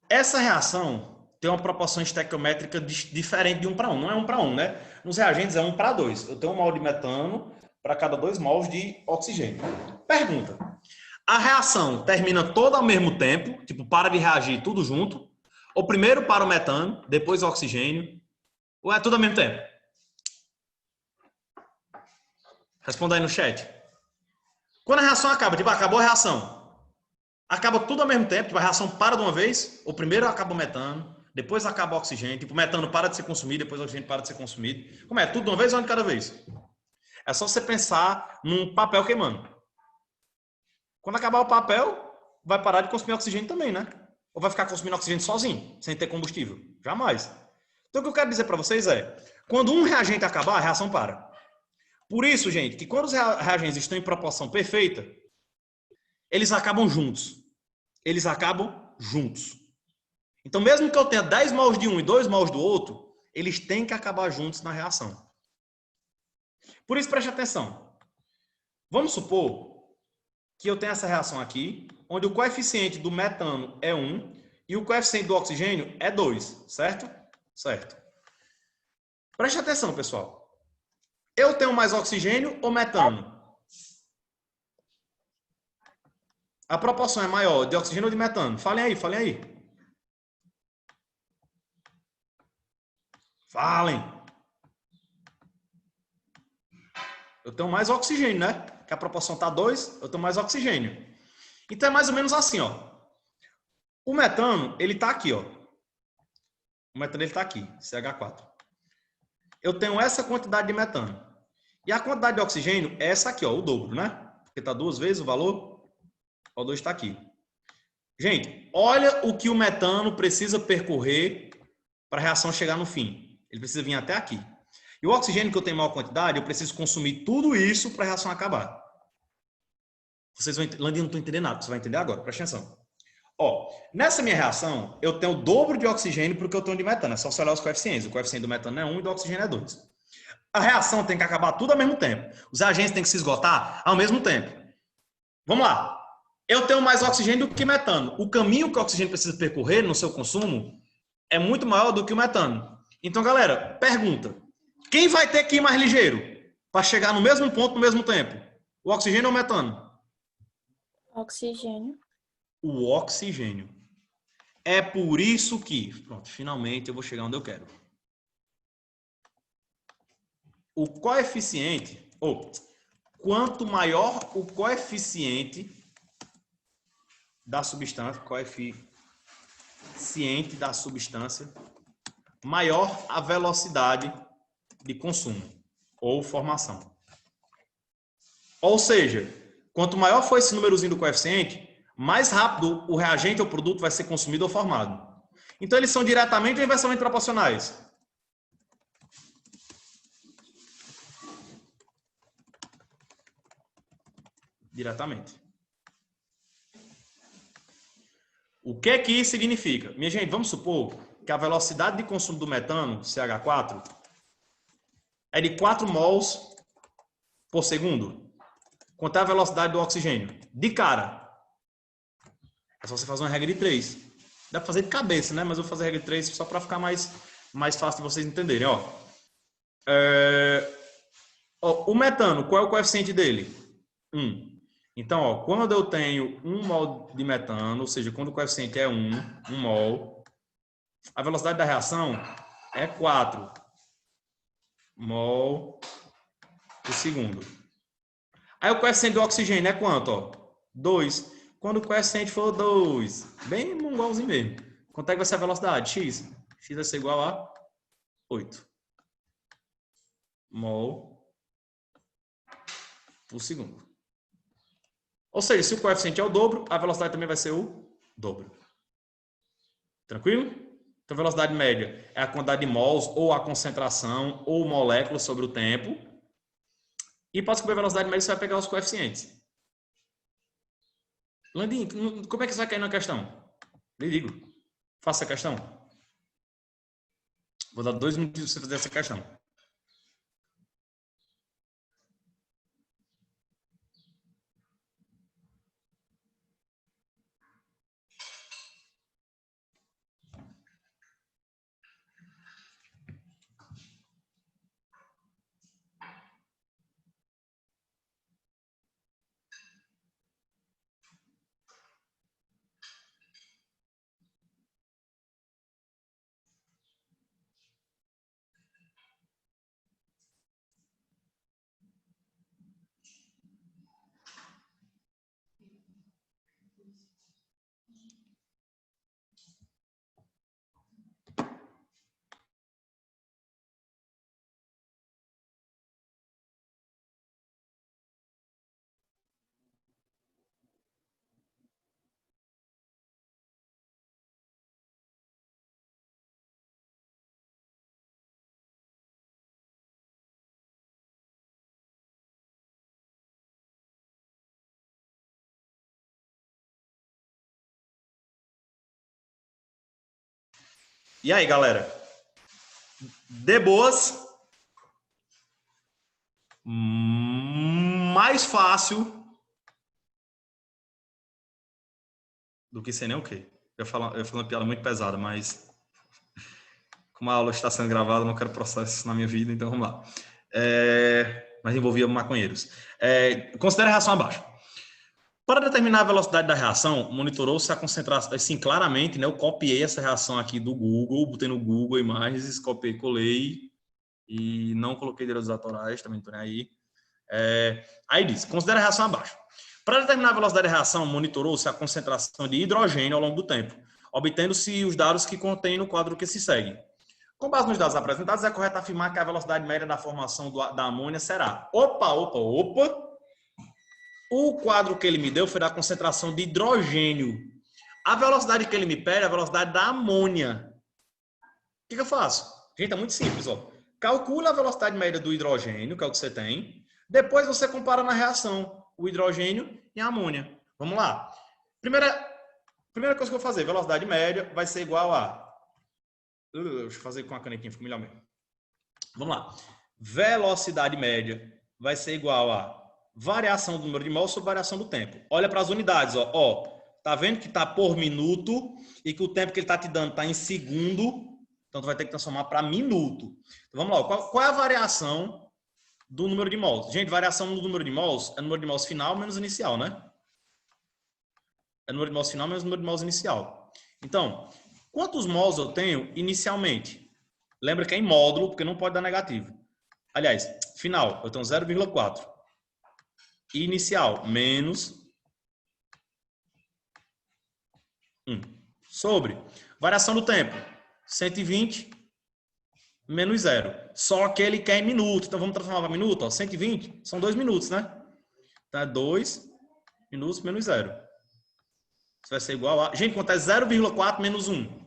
Essa reação tem uma proporção estequiométrica diferente de 1 para 1. Não é 1 para 1, né? Nos reagentes é 1 para 2. Eu tenho 1 mol de metano para cada 2 mols de oxigênio. Pergunta. A reação termina toda ao mesmo tempo? Tipo, para de reagir tudo junto? Ou primeiro para o metano, depois o oxigênio? Ou é tudo ao mesmo tempo? Responda aí no chat. Quando a reação acaba, tipo, acabou a reação. Acaba tudo ao mesmo tempo, tipo, a reação para de uma vez, ou primeiro acaba o metano, depois acaba o oxigênio, tipo, o metano para de ser consumido, depois o oxigênio para de ser consumido. Como é? Tudo de uma vez ou de cada vez? É só você pensar num papel queimando. Quando acabar o papel, vai parar de consumir oxigênio também, né? Ou vai ficar consumindo oxigênio sozinho, sem ter combustível? Jamais. Então, o que eu quero dizer para vocês quando um reagente acabar, a reação para. Por isso, gente, que quando os reagentes estão em proporção perfeita, eles acabam juntos. Eles acabam juntos. Então, mesmo que eu tenha 10 mols de um e 2 mols do outro, eles têm que acabar juntos na reação. Por isso, preste atenção. Vamos supor que eu tenho essa reação aqui, onde o coeficiente do metano é 1 e o coeficiente do oxigênio é 2, certo? Certo. Preste atenção, pessoal. Eu tenho mais oxigênio ou metano? A proporção é maior de oxigênio ou de metano? Falem aí, falem aí. Falem. Eu tenho mais oxigênio, né? Que a proporção está 2, eu tenho mais oxigênio. Então é mais ou menos assim, ó. O metano, ele está aqui, ó. O metano, ele está aqui, CH4. Eu tenho essa quantidade de metano. E a quantidade de oxigênio é essa aqui, ó, o dobro, né? Porque está 2 vezes o valor. O O2 está aqui. Gente, olha o que o metano precisa percorrer para a reação chegar no fim. Ele precisa vir até aqui. E o oxigênio que eu tenho maior quantidade, eu preciso consumir tudo isso para a reação acabar. Vocês vão entender, Landim, não estou entendendo nada, você vai entender agora, presta atenção. Ó, nessa minha reação, eu tenho o dobro de oxigênio para o que eu tenho de metano. É só você olhar os coeficientes. O coeficiente do metano é 1 e do oxigênio é 2. A reação tem que acabar tudo ao mesmo tempo. Os reagentes têm que se esgotar ao mesmo tempo. Vamos lá. Eu tenho mais oxigênio do que metano. O caminho que o oxigênio precisa percorrer no seu consumo é muito maior do que o metano. Então, galera, pergunta. Quem vai ter que ir mais ligeiro para chegar no mesmo ponto no mesmo tempo? O oxigênio ou o metano? Oxigênio. O oxigênio. É por isso que, pronto, finalmente eu vou chegar onde eu quero. O coeficiente, quanto maior o coeficiente da substância, maior a velocidade de consumo ou formação. Ou seja, quanto maior for esse númerozinho do coeficiente, mais rápido o reagente ou produto vai ser consumido ou formado. Então, eles são diretamente ou inversamente proporcionais? Diretamente. O que que isso significa? Minha gente, vamos supor que a velocidade de consumo do metano, CH4, é de 4 mols por segundo. Quanto é a velocidade do oxigênio? De cara. É só você fazer uma regra de 3. Dá para fazer de cabeça, né? Mas eu vou fazer a regra de 3 só para ficar mais fácil de vocês entenderem. Ó. O metano, qual é o coeficiente dele? 1. Então, ó, quando eu tenho 1 mol de metano, ou seja, quando o coeficiente é 1 mol, a velocidade da reação é 4 mol por segundo. Aí o coeficiente do oxigênio é quanto? Ó? 2. Quando o coeficiente for 2, bem mongolzinho mesmo. Quanto é que vai ser a velocidade? X. X vai ser igual a 8 mol por segundo. Ou seja, se o coeficiente é o dobro, a velocidade também vai ser o dobro. Tranquilo? Então, a velocidade média é a quantidade de mols, ou a concentração, ou moléculas sobre o tempo. E para descobrir a velocidade média, você vai pegar os coeficientes. Landim, como é que você vai cair na questão? Lhe digo. Faça a questão. Vou dar 2 minutos para você fazer essa questão. E aí, galera? De boas? Mais fácil do que sei nem o quê. Eu falo uma piada muito pesada, mas como a aula está sendo gravada, eu não quero processar isso na minha vida, então vamos lá. Mas envolvia maconheiros. Considere a reação abaixo. Para determinar a velocidade da reação, monitorou-se a concentração, assim, claramente, né? Eu copiei essa reação aqui do Google, botei no Google imagens, copiei, colei e não coloquei direitos autorais, também estou nem aí. Aí diz, considere a reação abaixo. Para determinar a velocidade da reação, monitorou-se a concentração de hidrogênio ao longo do tempo, obtendo-se os dados que contém no quadro que se segue. Com base nos dados apresentados, é correto afirmar que a velocidade média da formação da amônia será... Opa! O quadro que ele me deu foi da concentração de hidrogênio. A velocidade que ele me pede é a velocidade da amônia. O que eu faço? Gente, é muito simples. Ó. Calcula a velocidade média do hidrogênio, que é o que você tem. Depois você compara na reação o hidrogênio e a amônia. Vamos lá. Primeira coisa que eu vou fazer, velocidade média vai ser igual a... Deixa eu fazer com a canequinha, fica melhor mesmo. Vamos lá. Velocidade média vai ser igual a variação do número de mols sobre variação do tempo. Olha para as unidades, ó. Tá vendo que está por minuto e que o tempo que ele está te dando está em segundo. Então, tu vai ter que transformar para minuto. Então, vamos lá. Qual é a variação do número de mols? Gente, variação do número de mols é número de mols final menos inicial, né? É número de mols final menos número de mols inicial. Então, quantos mols eu tenho inicialmente? Lembra que é em módulo, porque não pode dar negativo. Aliás, final, eu tenho 0,4. Inicial, menos 1. Sobre variação do tempo, 120 menos 0. Só que ele quer em minuto. Então, vamos transformar para minuto. Ó. 120 são 2 minutos, né? Então, é 2 minutos menos 0. Isso vai ser igual a... Gente, quanto é 0,4 menos 1?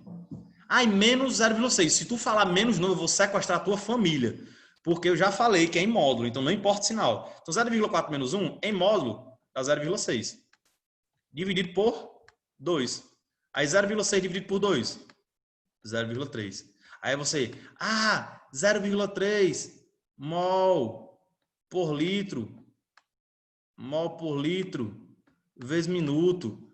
Ai, menos 0,6. Se tu falar menos não, eu vou sequestrar a tua família. Porque eu já falei que é em módulo, então não importa o sinal. Então 0,4 menos 1, em módulo, dá 0,6. Dividido por 2. Aí 0,6 dividido por 2. 0,3. Aí você... 0,3 mol por litro. Mol por litro vezes minuto.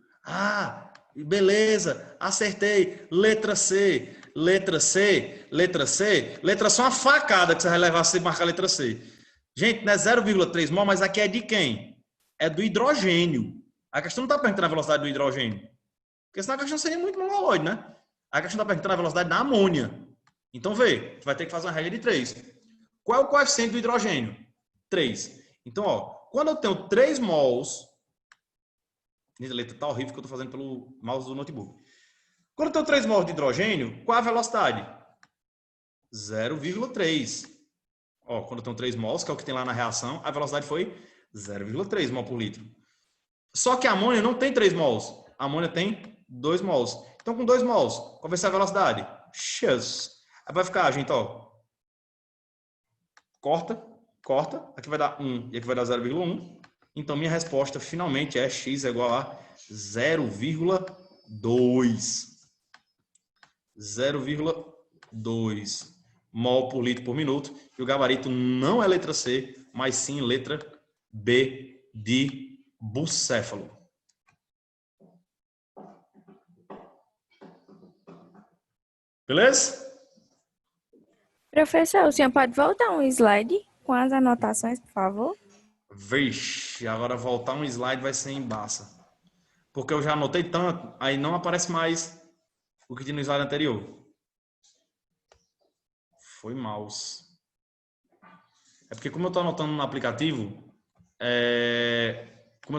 Beleza, acertei. Letra C. Letra C. Letra C. Letra C é uma facada que você vai levar se marcar a letra C. Gente, não é 0,3 mol, mas aqui é de quem? É do hidrogênio. A questão não está perguntando a velocidade do hidrogênio. Porque senão a questão seria muito mongoloide, né? A questão está perguntando a velocidade da amônia. Então, vê, você vai ter que fazer uma regra de 3. Qual é o coeficiente do hidrogênio? 3. Então, ó, quando eu tenho 3 mols... Minha letra tá horrível que eu estou fazendo pelo mouse do notebook. Quando eu tenho 3 mols de hidrogênio, qual é a velocidade? 0,3. Ó, quando eu tenho 3 mols, que é o que tem lá na reação, a velocidade foi 0,3 mol por litro. Só que a amônia não tem 3 mols. A amônia tem 2 mols. Então, com 2 mols, qual vai ser a velocidade? X. Aí vai ficar, gente, ó. Corta. Aqui vai dar 1 e aqui vai dar 0,1. Então, minha resposta finalmente é x é igual a 0,2. 0,2 mol por litro por minuto. E o gabarito não é letra C, mas sim letra B de bucéfalo. Beleza? Professor, o senhor pode voltar um slide com as anotações, por favor? Vixe, agora voltar um slide vai ser embaça. Porque eu já anotei tanto, aí não aparece mais o que tinha no slide anterior. Foi mouse. É porque como eu estou anotando no aplicativo, como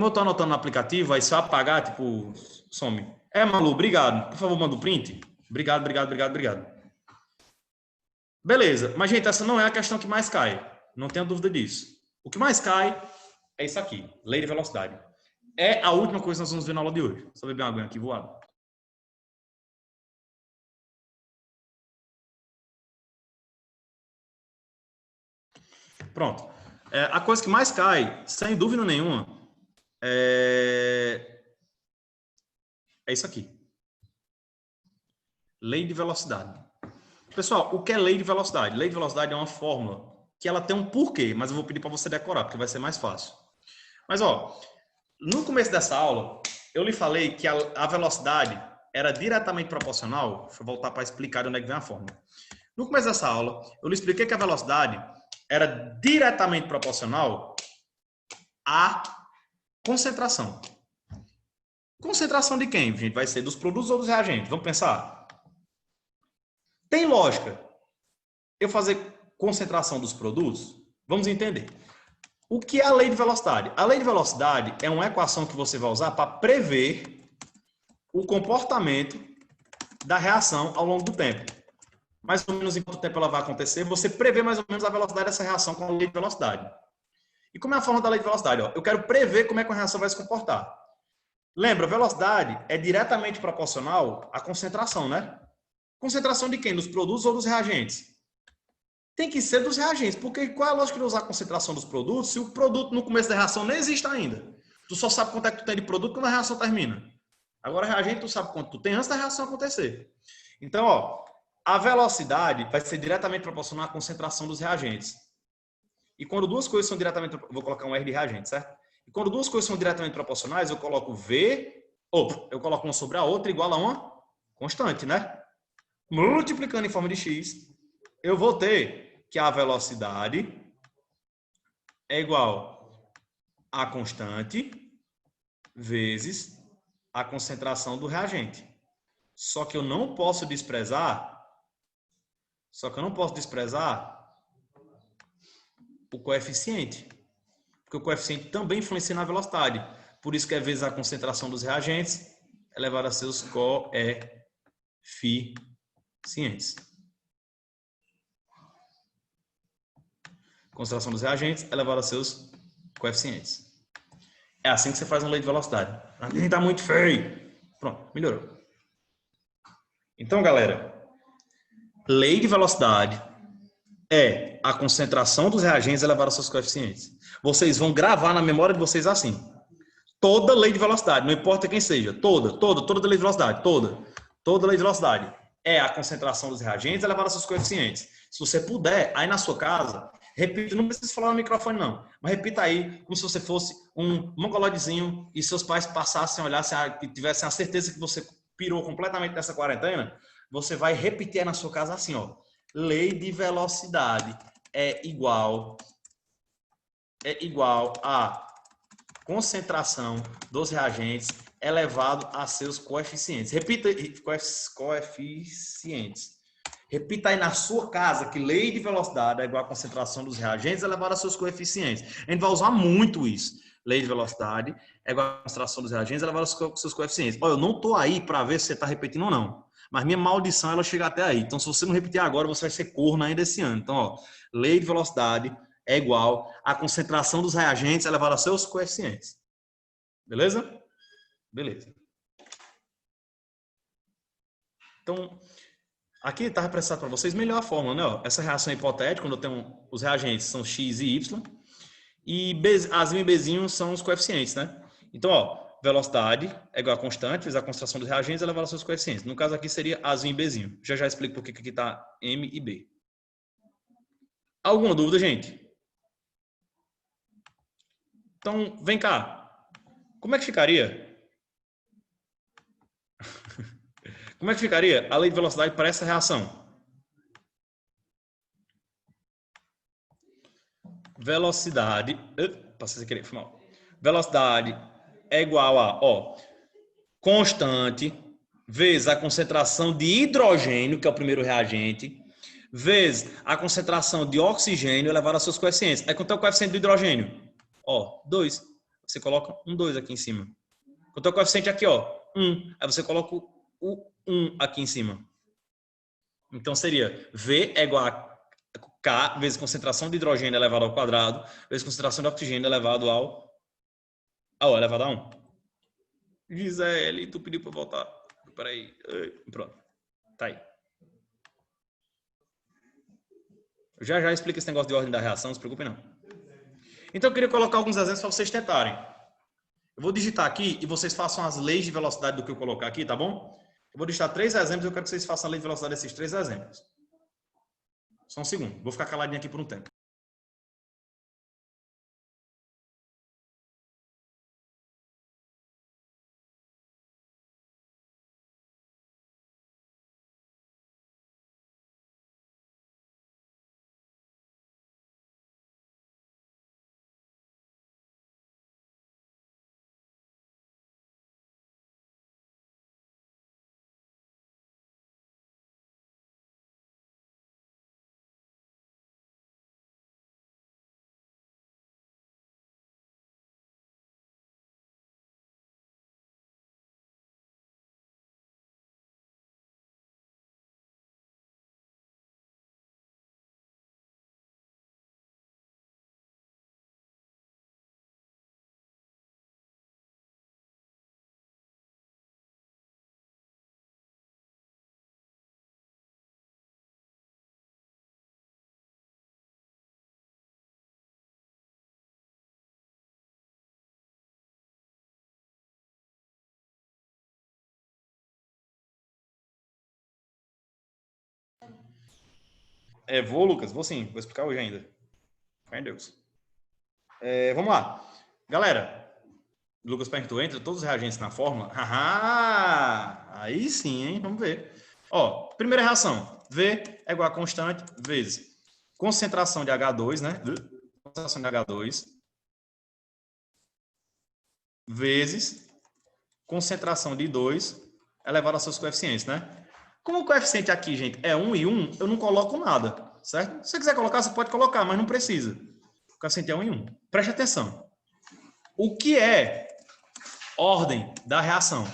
eu estou anotando no aplicativo, aí se eu apagar, tipo, some. Malu, obrigado. Por favor, manda o print. Obrigado. Beleza. Mas, gente, essa não é a questão que mais cai. Não tenha dúvida disso. O que mais cai é isso aqui. Lei de velocidade. É a última coisa que nós vamos ver na aula de hoje. Só beber uma aguinha aqui voado. Pronto. A coisa que mais cai, sem dúvida nenhuma, é isso aqui. Lei de velocidade. Pessoal, o que é lei de velocidade? Lei de velocidade é uma fórmula que ela tem um porquê, mas eu vou pedir para você decorar, porque vai ser mais fácil. Mas, ó, no começo dessa aula, eu lhe falei que a velocidade era diretamente proporcional. Deixa eu voltar para explicar de onde é que vem a fórmula. No começo dessa aula, eu lhe expliquei que a velocidade era diretamente proporcional à concentração. Concentração de quem, gente? Vai ser dos produtos ou dos reagentes? Vamos pensar? Tem lógica eu fazer concentração dos produtos? Vamos entender. O que é a lei de velocidade? A lei de velocidade é uma equação que você vai usar para prever o comportamento da reação ao longo do tempo. Mais ou menos em quanto tempo ela vai acontecer, você prevê mais ou menos a velocidade dessa reação com a lei de velocidade. E como é a forma da lei de velocidade? Ó, eu quero prever como é que a reação vai se comportar. Lembra, velocidade é diretamente proporcional à concentração, né? Concentração de quem? Dos produtos ou dos reagentes? Tem que ser dos reagentes, porque qual é a lógica de usar a concentração dos produtos se o produto no começo da reação nem existe ainda? Tu só sabe quanto é que tu tem de produto quando a reação termina. Agora, reagente, tu sabe quanto tu tem antes da reação acontecer. Então, ó, a velocidade vai ser diretamente proporcional à concentração dos reagentes. E quando duas coisas são diretamente... Vou colocar um R de reagente, certo? E quando duas coisas são diretamente proporcionais, eu coloco V... eu coloco uma sobre a outra igual a uma constante, né? Multiplicando em forma de X, eu vou ter que a velocidade é igual a constante vezes a concentração do reagente. Só que eu não posso desprezar o coeficiente. Porque o coeficiente também influencia na velocidade. Por isso que é vezes a concentração dos reagentes elevado a seus coeficientes. 500. concentração dos reagentes elevado a seus coeficientes. É assim que você faz uma lei de velocidade. Aqui está muito feio. Pronto, melhorou. Então, galera, lei de velocidade é a concentração dos reagentes elevado a seus coeficientes. Vocês vão gravar na memória de vocês assim. Toda lei de velocidade, não importa quem seja, toda lei de velocidade, toda lei de velocidade é a concentração dos reagentes elevado a seus coeficientes. Se você puder, aí na sua casa, repita, não precisa falar no microfone não, mas repita aí como se você fosse um mongoloidezinho e seus pais passassem a olhar e tivessem a certeza que você pirou completamente nessa quarentena, você vai repetir aí na sua casa assim, ó. Lei de velocidade é igual a concentração dos reagentes elevado a seus coeficientes. Repita, coeficientes. Repita aí na sua casa que lei de velocidade é igual a concentração dos reagentes elevado a seus coeficientes. A gente vai usar muito isso. Lei de velocidade é igual a concentração dos reagentes elevado a seus coeficientes. Olha, eu não estou aí para ver se você está repetindo ou não. Mas minha maldição, ela chega até aí. Então, se você não repetir agora, você vai ser corno ainda esse ano. Então, ó, lei de velocidade é igual à concentração dos reagentes elevado a seus coeficientes. Beleza? Beleza. Então, aqui está representado para vocês melhor a fórmula, né? Ó, essa reação é hipotética, quando eu tenho os reagentes são x e y, e Azinho e Bzinho são os coeficientes, né? Então, ó, velocidade é igual a constante vezes a concentração dos reagentes elevado aos seus coeficientes. No caso aqui seria Azinho e Bzinho. Já explico por que aqui está M e B. Alguma dúvida, gente? Então, vem cá. Como é que ficaria? Como é que ficaria a lei de velocidade para essa reação? Velocidade... Passei sem querer, foi mal. Velocidade é igual a, ó, constante vezes a concentração de hidrogênio, que é o primeiro reagente, vezes a concentração de oxigênio elevado a seus coeficientes. Aí quanto é o coeficiente do hidrogênio? Ó, 2. Você coloca um 2 aqui em cima. Quanto é o coeficiente aqui, ó? 1. Aí você coloca o 1 aqui em cima. Então seria V é igual a K vezes concentração de hidrogênio elevado ao quadrado vezes concentração de oxigênio elevado ao elevado a 1. Gisele, tu pediu para voltar. Peraí. Pronto. Tá aí. Eu já explico esse negócio de ordem da reação, não se preocupe não. Então eu queria colocar alguns exemplos para vocês tentarem. Eu vou digitar aqui e vocês façam as leis de velocidade do que eu colocar aqui, tá bom? Eu vou digitar 3 exemplos e eu quero que vocês façam a lei de velocidade desses 3 exemplos. Só um segundo. Vou ficar caladinho aqui por um tempo. Vou, Lucas? Vou sim. Vou explicar hoje ainda. Fé em Deus. Vamos lá. Galera, o Lucas perguntou, entra todos os reagentes na fórmula? Aí sim, hein? Vamos ver. Ó, primeira reação. V é igual a constante vezes concentração de H2, né? Concentração de H2 vezes concentração de 2 elevado a seus coeficientes, né? Como o coeficiente aqui, gente, é 1 e 1, eu não coloco nada, certo? Se você quiser colocar, você pode colocar, mas não precisa. O coeficiente é 1 e 1. Preste atenção. O que é ordem da reação?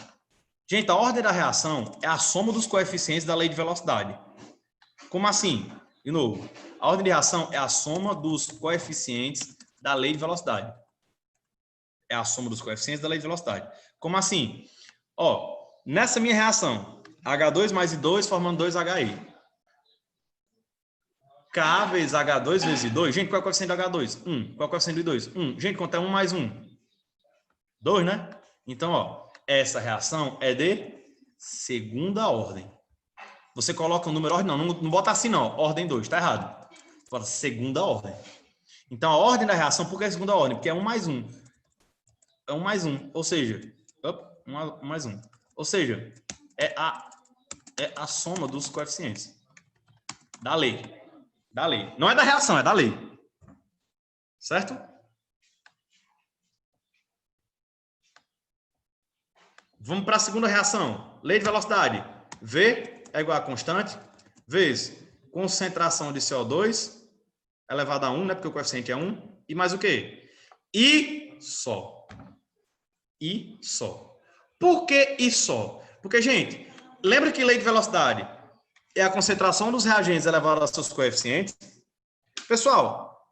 Gente, a ordem da reação é a soma dos coeficientes da lei de velocidade. Como assim? De novo, a ordem de reação é a soma dos coeficientes da lei de velocidade. É a soma dos coeficientes da lei de velocidade. Como assim? Ó, nessa minha reação, H2 mais I2 formando 2HI. K vezes H2 vezes I2. Gente, qual é o coeficiente do H2? 1. Qual é o coeficiente do I2? 1. Gente, quanto é 1 mais 1? 2, né? Então, ó, essa reação é de segunda ordem. Você coloca o número ordem, não bota assim não, ordem 2, tá errado. Bota segunda ordem. Então, a ordem da reação, por que é segunda ordem? Porque é 1 mais 1. É 1 mais 1, ou seja, 1 mais 1. Ou seja, é a soma dos coeficientes da lei. Da lei. Não é da reação, é da lei. Certo? Vamos para a segunda reação. Lei de velocidade. V é igual a constante vezes concentração de CO2 elevado a 1, né? Porque o coeficiente é 1. E mais o quê? I só. I só. Por que I só? Porque, gente, lembra que lei de velocidade é a concentração dos reagentes elevado a seus coeficientes? Pessoal,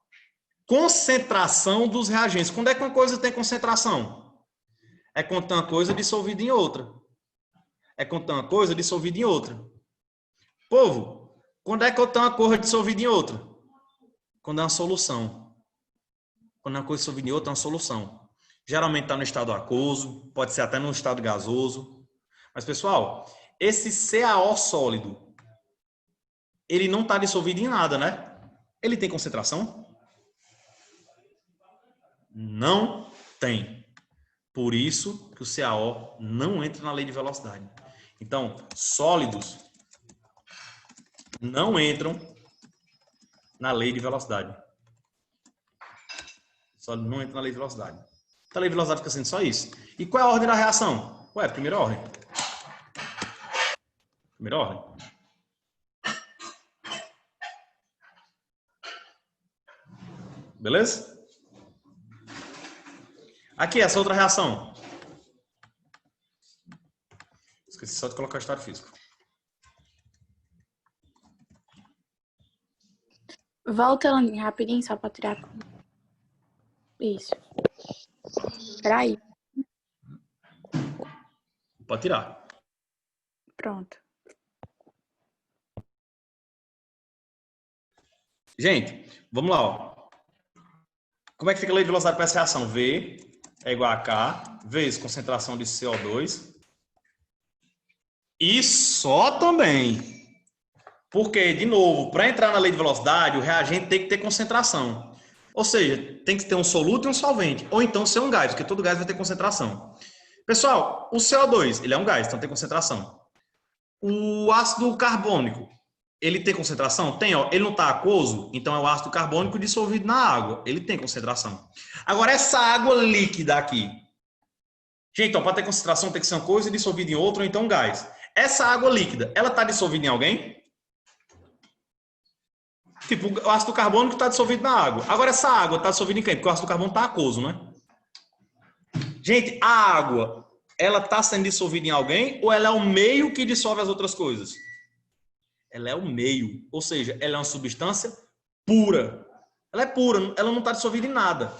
concentração dos reagentes. Quando é que uma coisa tem concentração? É quando tem uma coisa dissolvida em outra. É quando tem uma coisa dissolvida em outra. Povo, quando é que eu tenho uma coisa dissolvida em outra? Quando é uma solução. Quando é uma coisa dissolvida em outra, é uma solução. Geralmente está no estado aquoso, pode ser até no estado gasoso. Mas, pessoal, esse CaO sólido, ele não está dissolvido em nada, né? Ele tem concentração? Não tem. Por isso que o CaO não entra na lei de velocidade. Então, sólidos não entram na lei de velocidade. Sólido não entra na lei de velocidade. Então, a lei de velocidade fica sendo só isso. E qual é a ordem da reação? Ué, primeira ordem. Primeira ordem. Beleza? Aqui, essa outra reação. Esqueci só de colocar o estado físico. Volta ali rapidinho, só pra tirar. Isso. Peraí. Pode tirar. Pronto. Gente, vamos lá. Ó. Como é que fica a lei de velocidade para essa reação? V é igual a K vezes concentração de CO2 e só também. Porque, de novo, para entrar na lei de velocidade, o reagente tem que ter concentração. Ou seja, tem que ter um soluto e um solvente. Ou então ser um gás, porque todo gás vai ter concentração. Pessoal, o CO2, ele é um gás, então tem concentração. O ácido carbônico, ele tem concentração? Tem, ó. Ele não está aquoso, então é o ácido carbônico dissolvido na água. Ele tem concentração. Agora, essa água líquida aqui. Gente, para ter concentração tem que ser uma coisa dissolvida em outra, ou então um gás. Essa água líquida, ela está dissolvida em alguém? Tipo, o ácido carbônico está dissolvido na água. Agora, essa água está dissolvida em quem? Porque o ácido carbônico está aquoso, né? Gente, a água, ela está sendo dissolvida em alguém ou ela é o meio que dissolve as outras coisas? Ela é o meio. Ou seja, ela é uma substância pura. Ela é pura, ela não está dissolvida em nada.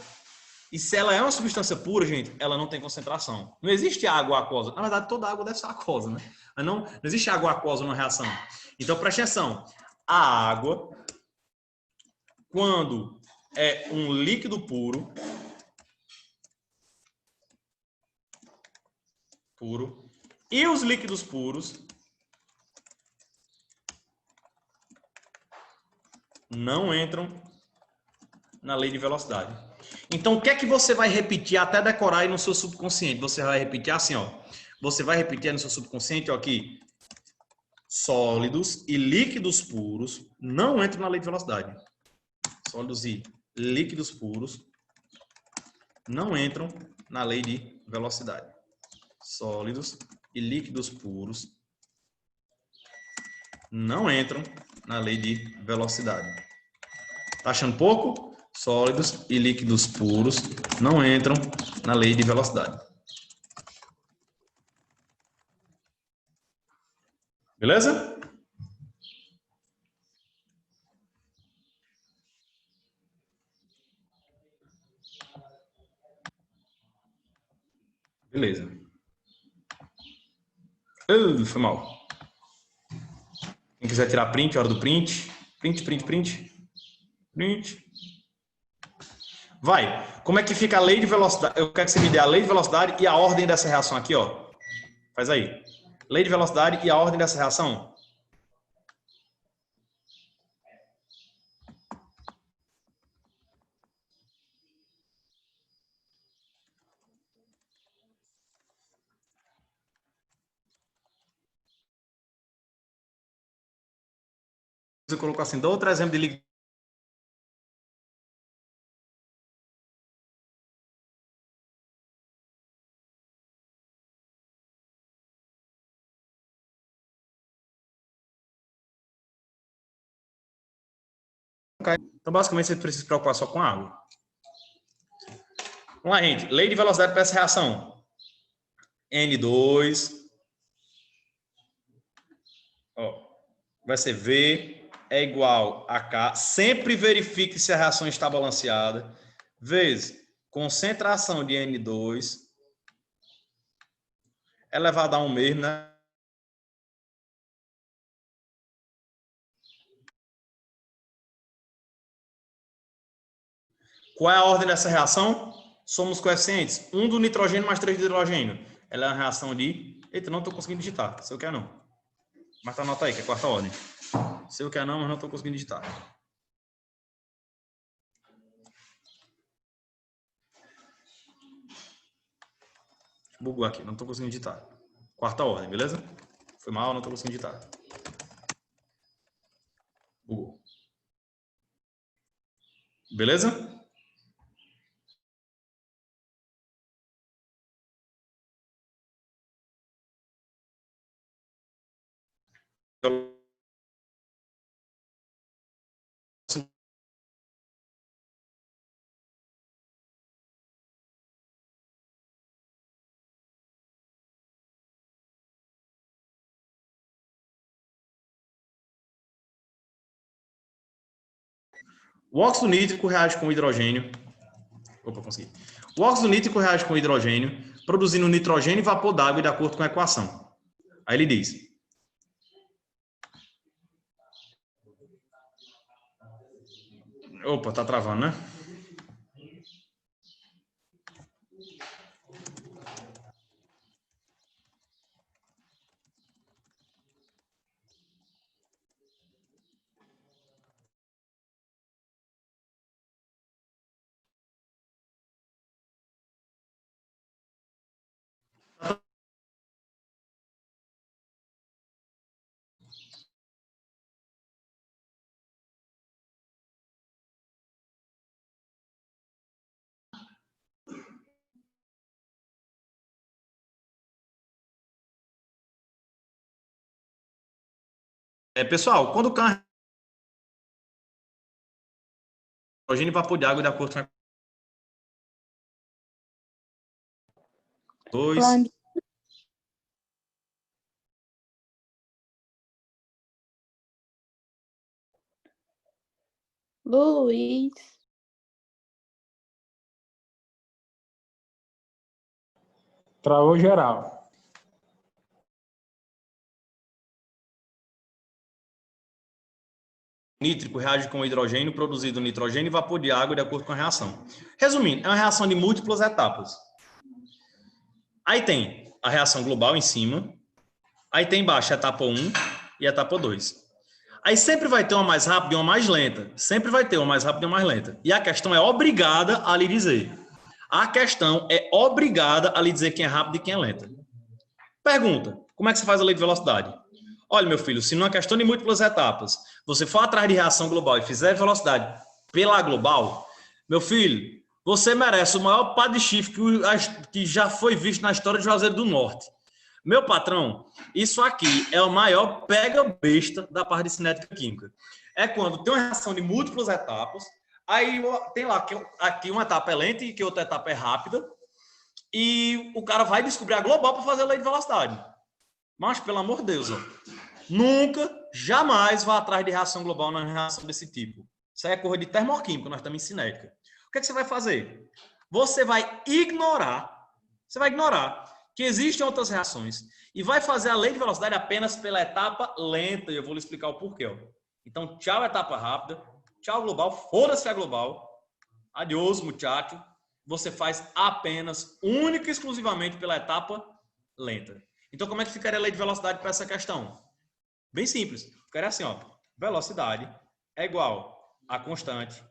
E se ela é uma substância pura, gente, ela não tem concentração. Não existe água aquosa. Na verdade, toda água deve ser aquosa, né? Mas não existe água aquosa numa reação. Então, preste atenção. A água, quando é um líquido puro, e os líquidos puros não entram na lei de velocidade. Então, o que é que você vai repetir até decorar aí no seu subconsciente? Você vai repetir assim, ó. Você vai repetir no seu subconsciente, ó, aqui. Sólidos e líquidos puros não entram na lei de velocidade. Sólidos e líquidos puros não entram na lei de velocidade. Sólidos e líquidos puros não entram na lei de velocidade. Tá achando pouco? Sólidos e líquidos puros não entram na lei de velocidade. Beleza? Beleza. Foi mal. Quem quiser tirar print, hora do print. Print. Vai. Como é que fica a lei de velocidade? Eu quero que você me dê a lei de velocidade e a ordem dessa reação aqui, ó. Faz aí. Lei de velocidade e a ordem dessa reação. Você colocou assim, dá outro exemplo de liga. Então, basicamente, você precisa se preocupar só com a água. Vamos lá, gente. Lei de velocidade para essa reação. N2. Ó, vai ser V é igual a K. Sempre verifique se a reação está balanceada. Vezes concentração de N2 elevado a 1 mesmo, né? Qual é a ordem dessa reação? Somos coeficientes. 1 do nitrogênio mais 3 do hidrogênio. Ela é uma reação de... Eita, não estou conseguindo digitar. Se eu quero, não. Mas tá, anota aí, que é a quarta ordem. Se eu quero, não, mas não estou conseguindo digitar. Bugou aqui, não estou conseguindo digitar. Quarta ordem, beleza? Foi mal, não estou conseguindo digitar. Bugou. Beleza? O óxido nítrico reage com o hidrogênio. Opa, consegui. O óxido nítrico reage com o hidrogênio, produzindo nitrogênio e vapor d'água de acordo com a equação. Aí ele diz: opa, tá travando, né? Pessoal, quando o hidrogênio e vapor de água de acordo com a 2. Luiz. Travou geral. Nítrico reage com o hidrogênio, produzido nitrogênio e vapor de água de acordo com a reação. Resumindo, é uma reação de múltiplas etapas. Aí tem a reação global em cima, aí tem embaixo a etapa 1 e a etapa 2. Aí sempre vai ter uma mais rápida e uma mais lenta. Sempre vai ter uma mais rápida e uma mais lenta. E a questão é obrigada a lhe dizer. A questão é obrigada a lhe dizer quem é rápido e quem é lenta. Pergunta, como é que você faz a lei de velocidade? Olha, meu filho, se numa questão de múltiplas etapas, você for atrás de reação global e fizer velocidade pela global, meu filho, você merece o maior pá de chifre que já foi visto na história de Juazeiro do Norte. Meu patrão, isso aqui é o maior pega-besta da parte de cinética química. É quando tem uma reação de múltiplas etapas, aí tem lá que aqui uma etapa é lenta e que outra etapa é rápida, e o cara vai descobrir a global para fazer a lei de velocidade. Mas, pelo amor de Deus, ó, nunca, jamais vá atrás de reação global na reação desse tipo. Isso aí é coisa de termoquímica, nós estamos em cinética. O que é que você vai fazer? Você vai ignorar Você vai ignorar que existem outras reações e vai fazer a lei de velocidade apenas pela etapa lenta. E eu vou lhe explicar o porquê. Ó. Então, tchau, etapa rápida. Tchau, global. Foda-se a global. Adiós, muchacho. Você faz apenas, única e exclusivamente pela etapa lenta. Então, como é que ficaria a lei de velocidade para essa questão? Bem simples. Ficaria assim, ó. Velocidade é igual a constante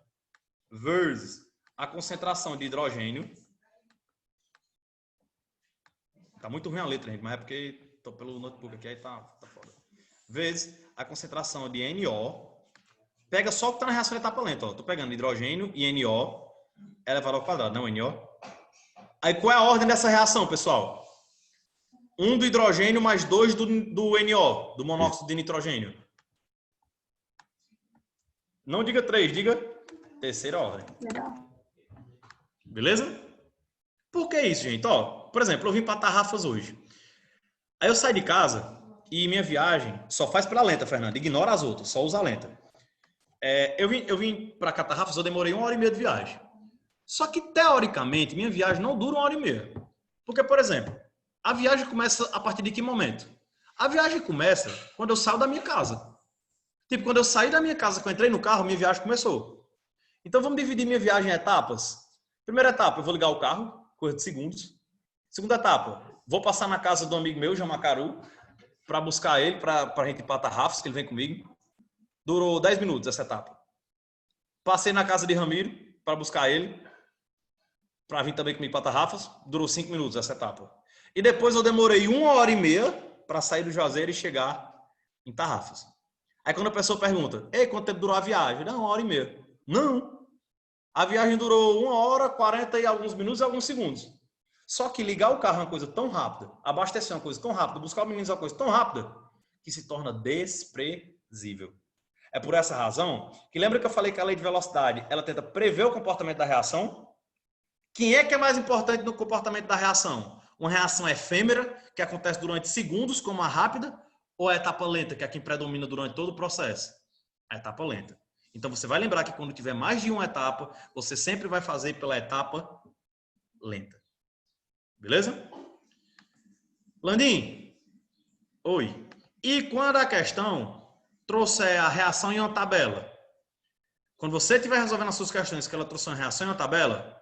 vezes a concentração de hidrogênio. Tá muito ruim a letra, gente, mas é porque tô pelo notebook aqui, aí tá foda. Vezes a concentração de NO. Pega só o que tá na reação de etapa lenta, ó. Tô pegando hidrogênio e NO elevado ao quadrado, não NO. Aí qual é a ordem dessa reação, pessoal? 1 do hidrogênio mais 2 do NO, do monóxido de nitrogênio. Não diga 3, diga terceira ordem. Beleza? Por que isso, gente? Ó, por exemplo, eu vim para Tarrafas hoje. Aí eu saí de casa e minha viagem só faz pela lenta, Fernando. Ignora as outras, só usa a lenta. Eu vim para Catarrafas, eu demorei 1h30 de viagem. Só que, teoricamente, minha viagem não dura 1h30. Porque, por exemplo, a viagem começa a partir de que momento? A viagem começa quando eu saio da minha casa. Tipo, quando eu saí da minha casa, quando eu entrei no carro, minha viagem começou. Então, vamos dividir minha viagem em etapas. Primeira etapa, eu vou ligar o carro, coisa de segundos. Segunda etapa, vou passar na casa do amigo meu, João Macaru, para buscar ele, para a gente ir para Tarrafas, que ele vem comigo. Durou 10 minutos essa etapa. Passei na casa de Ramiro, para buscar ele, para vir também comigo para Tarrafas. Durou 5 minutos essa etapa. E depois eu demorei 1h30 para sair do Juazeiro e chegar em Tarrafas. Aí quando a pessoa pergunta, ei, quanto tempo durou a viagem? Não, 1h30. Não. A viagem durou 1h40 e alguns minutos e alguns segundos. Só que ligar o carro é uma coisa tão rápida, abastecer é uma coisa tão rápida, buscar o menino é uma coisa tão rápida, que se torna desprezível. É por essa razão que lembra que eu falei que a lei de velocidade, ela tenta prever o comportamento da reação? Quem é que é mais importante no comportamento da reação? Uma reação efêmera, que acontece durante segundos, como a rápida, ou a etapa lenta, que é quem predomina durante todo o processo? A etapa lenta. Então, você vai lembrar que quando tiver mais de uma etapa, você sempre vai fazer pela etapa lenta. Beleza? Landim? Oi. E quando a questão trouxer a reação em uma tabela? Quando você estiver resolvendo as suas questões que ela trouxe uma reação em uma tabela,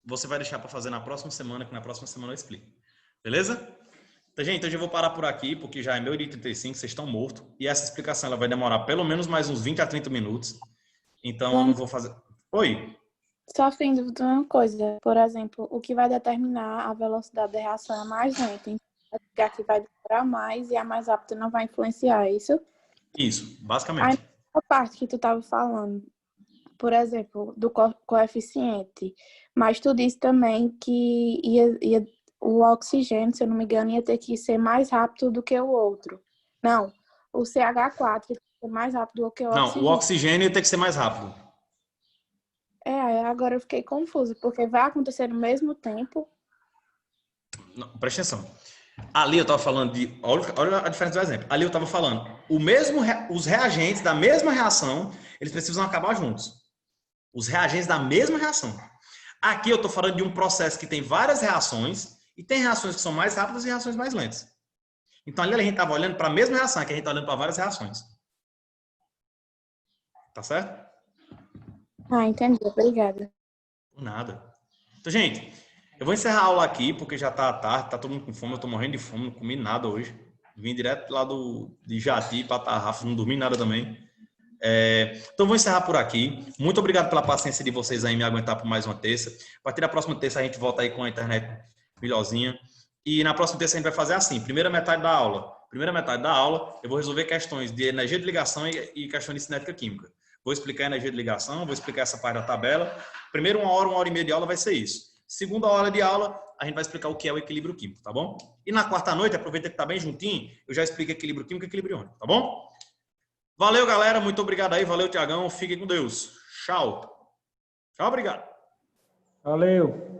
você vai deixar para fazer na próxima semana, que na próxima semana eu explico. Beleza? Então, gente, hoje eu vou parar por aqui, porque já é 1h35, vocês estão mortos. E essa explicação ela vai demorar pelo menos mais uns 20 a 30 minutos. Então, eu não vou fazer... Oi? Só fiquei em dúvida de uma coisa. Por exemplo, o que vai determinar a velocidade da reação é a mais lenta. Então, a que vai demorar mais e a mais rápida não vai influenciar, é isso? Isso, basicamente. Aí, a parte que tu estava falando, por exemplo, do coeficiente, mas tu disse também que o oxigênio, se eu não me engano, ia ter que ser mais rápido do que o outro. Não, o CH4 ia ter que ser mais rápido do que o oxigênio. Não, o oxigênio ia ter que ser mais rápido. Agora eu fiquei confusa, porque vai acontecer no mesmo tempo. Não, presta atenção. Ali eu estava falando de... Olha a diferença do exemplo. Ali eu estava falando, os reagentes da mesma reação, eles precisam acabar juntos. Os reagentes da mesma reação. Aqui eu estou falando de um processo que tem várias reações, e tem reações que são mais rápidas e reações mais lentas. Então ali a gente estava olhando para a mesma reação, aqui a gente está olhando para várias reações. Tá certo? Entendi. Obrigada. Por nada. Então, gente, eu vou encerrar a aula aqui, porque já tá tarde, tá todo mundo com fome, eu tô morrendo de fome, não comi nada hoje. Vim direto lá de Jati para Tarrafas, não dormi nada também. Então, vou encerrar por aqui. Muito obrigado pela paciência de vocês aí me aguentar por mais uma terça. A partir da próxima terça a gente volta aí com a internet melhorzinha. E na próxima terça a gente vai fazer assim, primeira metade da aula eu vou resolver questões de energia de ligação e questões de cinética química. Vou explicar a energia de ligação, vou explicar essa parte da tabela. Primeiro 1h e meia de aula vai ser isso. Segunda hora de aula, a gente vai explicar o que é o equilíbrio químico, tá bom? E na quarta noite, aproveita que tá bem juntinho, eu já explico equilíbrio químico e equilíbrio iônico, tá bom? Valeu, galera. Muito obrigado aí. Valeu, Tiagão. Fiquem com Deus. Tchau. Tchau, obrigado. Valeu.